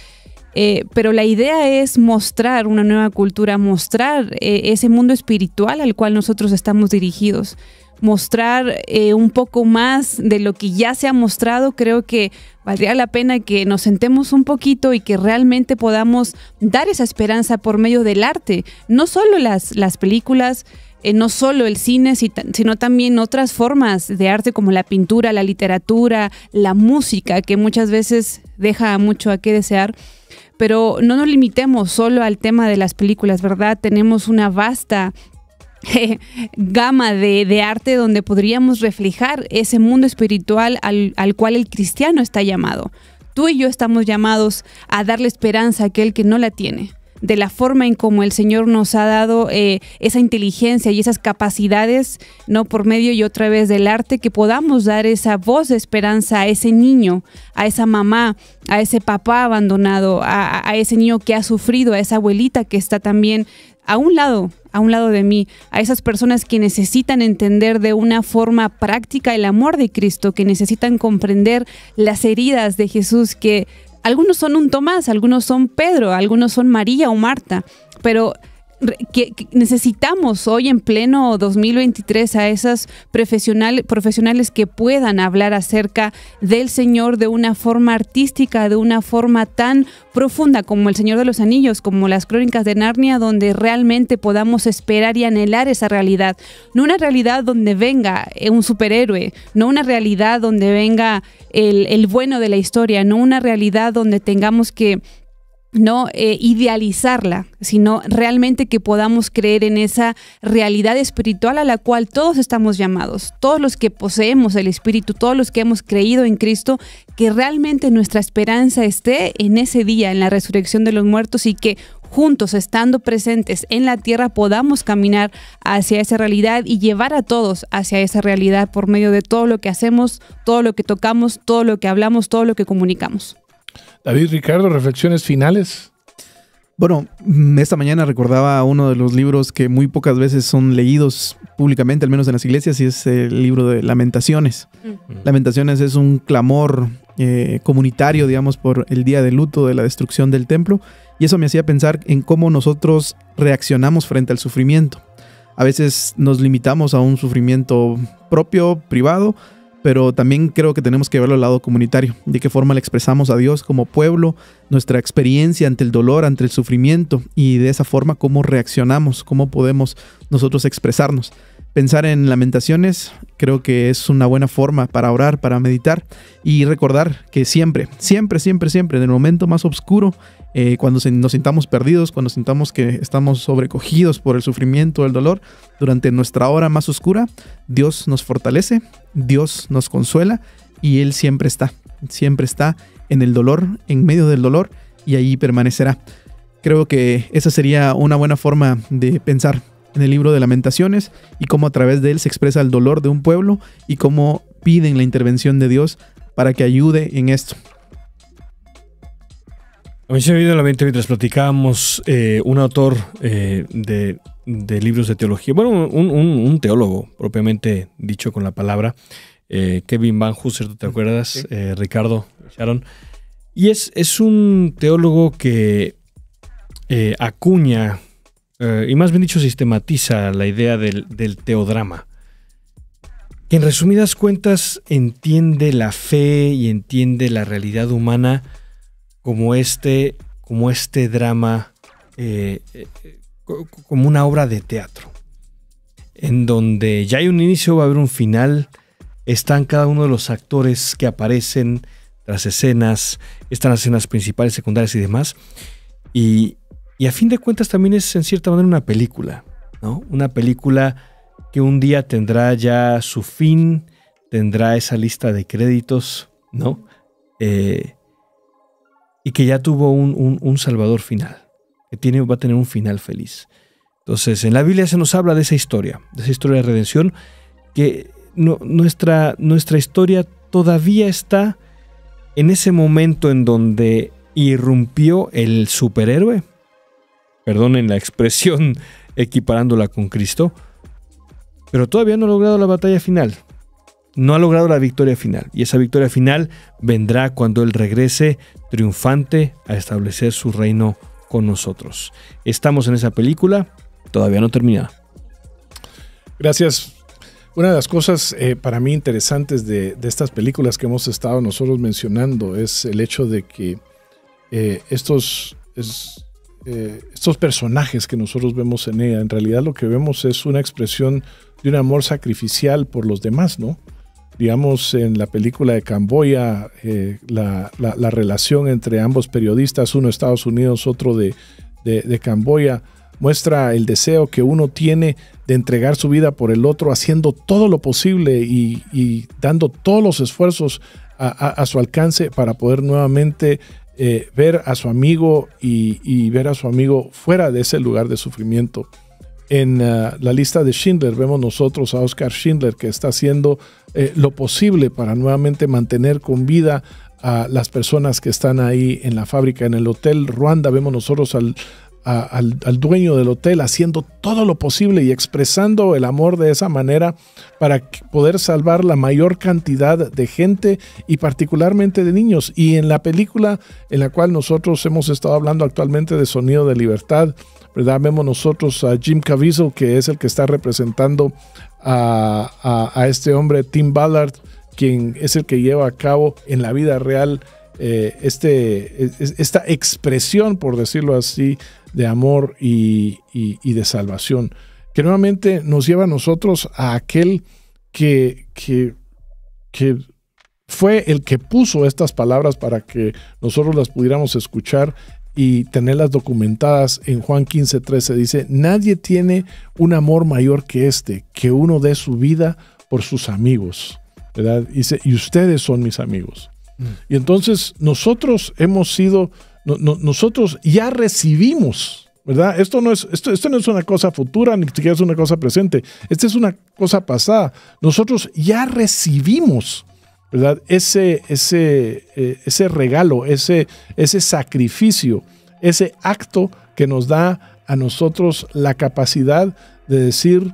pero la idea es mostrar una nueva cultura, mostrar ese mundo espiritual al cual nosotros estamos dirigidos, mostrar un poco más de lo que ya se ha mostrado. Creo que valdría la pena que nos sentemos un poquito y que realmente podamos dar esa esperanza por medio del arte, no solo las películas, no solo el cine, sino también otras formas de arte como la pintura, la literatura, la música, que muchas veces deja mucho a qué desear. Pero no nos limitemos solo al tema de las películas, ¿verdad? Tenemos una vasta gama de arte donde podríamos reflejar ese mundo espiritual al cual el cristiano está llamado. Tú y yo estamos llamados a darle esperanza a aquel que no la tiene, de la forma en como el Señor nos ha dado esa inteligencia y esas capacidades, no por medio y otra vez del arte, que podamos dar esa voz de esperanza a ese niño, a esa mamá, a ese papá abandonado, a ese niño que ha sufrido, a esa abuelita que está también a un lado de mí, a esas personas que necesitan entender de una forma práctica el amor de Cristo, que necesitan comprender las heridas de Jesús, que algunos son un Tomás, algunos son Pedro, algunos son María o Marta, pero que necesitamos hoy en pleno 2023 a esas profesionales que puedan hablar acerca del Señor de una forma artística, de una forma tan profunda como El Señor de los Anillos, como las Crónicas de Narnia, donde realmente podamos esperar y anhelar esa realidad. No una realidad donde venga un superhéroe, no una realidad donde venga el bueno de la historia, no una realidad donde tengamos que no idealizarla, sino realmente que podamos creer en esa realidad espiritual a la cual todos estamos llamados, todos los que poseemos el Espíritu, todos los que hemos creído en Cristo, que realmente nuestra esperanza esté en ese día, en la resurrección de los muertos, y que juntos, estando presentes en la tierra, podamos caminar hacia esa realidad y llevar a todos hacia esa realidad por medio de todo lo que hacemos, todo lo que tocamos, todo lo que hablamos, todo lo que comunicamos. David, Ricardo, reflexiones finales. Bueno, esta mañana recordaba uno de los libros que muy pocas veces son leídos públicamente, al menos en las iglesias, y es el libro de Lamentaciones. Lamentaciones es un clamor comunitario, digamos, por el día de luto de la destrucción del templo, y eso me hacía pensar en cómo nosotros reaccionamos frente al sufrimiento. A veces nos limitamos a un sufrimiento propio, privado, pero también creo que tenemos que verlo al lado comunitario. De qué forma le expresamos a Dios como pueblo, nuestra experiencia ante el dolor, ante el sufrimiento, y de esa forma cómo reaccionamos, cómo podemos nosotros expresarnos. Pensar en Lamentaciones creo que es una buena forma para orar, para meditar y recordar que siempre, en el momento más oscuro, cuando nos sintamos perdidos, cuando sintamos que estamos sobrecogidos por el sufrimiento, el dolor, durante nuestra hora más oscura, Dios nos fortalece, Dios nos consuela y Él siempre está en el dolor, en medio del dolor, y ahí permanecerá. Creo que esa sería una buena forma de pensar en el libro de Lamentaciones y cómo a través de él se expresa el dolor de un pueblo y cómo piden la intervención de Dios para que ayude en esto. A mí se me vino a la mente mientras platicábamos un autor de libros de teología, bueno, un teólogo propiamente dicho con la palabra, Kevin Van Hooser, ¿tú te acuerdas? Sí. Ricardo, Sharon. Y es un teólogo que acuña, y más bien dicho sistematiza la idea del teodrama, que en resumidas cuentas entiende la fe y entiende la realidad humana como este drama, como una obra de teatro, en donde ya hay un inicio, va a haber un final, están cada uno de los actores que aparecen tras escenas, están las escenas principales, secundarias y demás, y a fin de cuentas también es en cierta manera una película, ¿no? Una película que un día tendrá ya su fin, tendrá esa lista de créditos, ¿no? Y que ya tuvo un salvador final, que va a tener un final feliz. Entonces, en la Biblia se nos habla de esa historia de redención, que nuestra historia todavía está en ese momento en donde irrumpió el superhéroe, perdonen la expresión equiparándola con Cristo, pero todavía no ha logrado la batalla final, no ha logrado la victoria final, y esa victoria final vendrá cuando Él regrese triunfante a establecer su reino con nosotros. Estamos en esa película, todavía no termina. Gracias. Una de las cosas para mí interesantes de estas películas que hemos estado nosotros mencionando es el hecho de que estos personajes que nosotros vemos en ella, en realidad lo que vemos es una expresión de un amor sacrificial por los demás, ¿no? Digamos, en la película de Camboya, la relación entre ambos periodistas, uno de Estados Unidos, otro de Camboya, muestra el deseo que uno tiene de entregar su vida por el otro, haciendo todo lo posible y dando todos los esfuerzos a su alcance para poder nuevamente ver a su amigo y ver a su amigo fuera de ese lugar de sufrimiento. En la lista de Schindler vemos nosotros a Oskar Schindler, que está haciendo lo posible para nuevamente mantener con vida a las personas que están ahí en la fábrica. En el Hotel Ruanda vemos nosotros al dueño del hotel haciendo todo lo posible y expresando el amor de esa manera para poder salvar la mayor cantidad de gente y particularmente de niños. Y en la película en la cual nosotros hemos estado hablando actualmente de Sonido de Libertad, ¿verdad? Vemos nosotros a Jim Caviezel, que es el que está representando a este hombre, Tim Ballard, quien es el que lleva a cabo en la vida real esta expresión, por decirlo así, de amor y de salvación, que nuevamente nos lleva a nosotros a aquel que fue el que puso estas palabras para que nosotros las pudiéramos escuchar y tenerlas documentadas. En Juan 15:13 dice: nadie tiene un amor mayor que este, que uno dé su vida por sus amigos, ¿verdad? Dice: y ustedes son mis amigos. Y entonces nosotros hemos sido, nosotros ya recibimos, ¿verdad? Esto no es una cosa futura, ni siquiera es una cosa presente. Esta es una cosa pasada. Nosotros ya recibimos, ¿verdad? Ese regalo, ese sacrificio, ese acto que nos da a nosotros la capacidad de decir,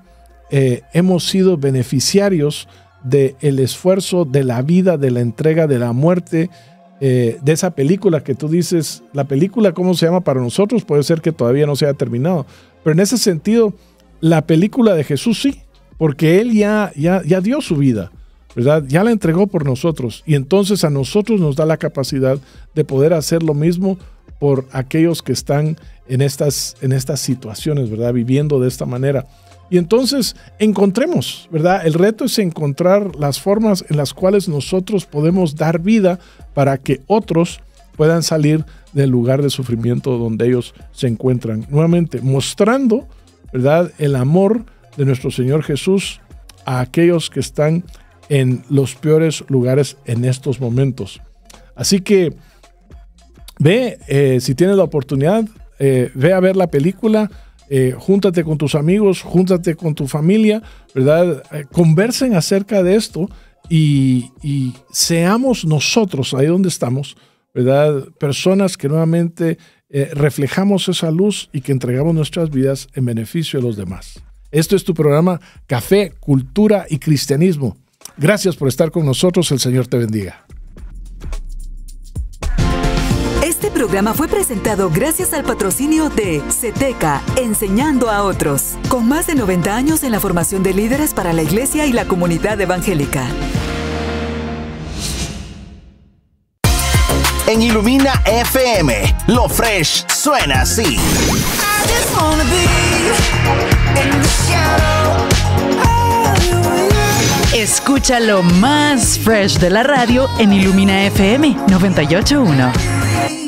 hemos sido beneficiarios del esfuerzo, de la vida, de la entrega, de la muerte, de esa película que tú dices, la película, ¿cómo se llama para nosotros? Puede ser que todavía no se haya terminado, pero en ese sentido, la película de Jesús sí, porque Él ya dio su vida, ¿verdad? Ya la entregó por nosotros, y entonces a nosotros nos da la capacidad de poder hacer lo mismo por aquellos que están en estas situaciones, ¿verdad? Viviendo de esta manera. Y entonces encontremos, ¿verdad? El reto es encontrar las formas en las cuales nosotros podemos dar vida para que otros puedan salir del lugar de sufrimiento donde ellos se encuentran. Nuevamente, mostrando, ¿verdad?, el amor de nuestro Señor Jesús a aquellos que están en los peores lugares en estos momentos. Así que ve, si tienes la oportunidad, ve a ver la película. Júntate con tus amigos, júntate con tu familia, ¿verdad? Conversen acerca de esto y seamos nosotros, ahí donde estamos, ¿verdad? Personas que nuevamente reflejamos esa luz y que entregamos nuestras vidas en beneficio de los demás. Esto es tu programa Café, Cultura y Cristianismo. Gracias por estar con nosotros. El Señor te bendiga. Este programa fue presentado gracias al patrocinio de CETECA, enseñando a otros, con más de 90 años en la formación de líderes para la iglesia y la comunidad evangélica. En Ilumina FM, lo fresh suena así. Escucha lo más fresh de la radio en Ilumina FM 98.1.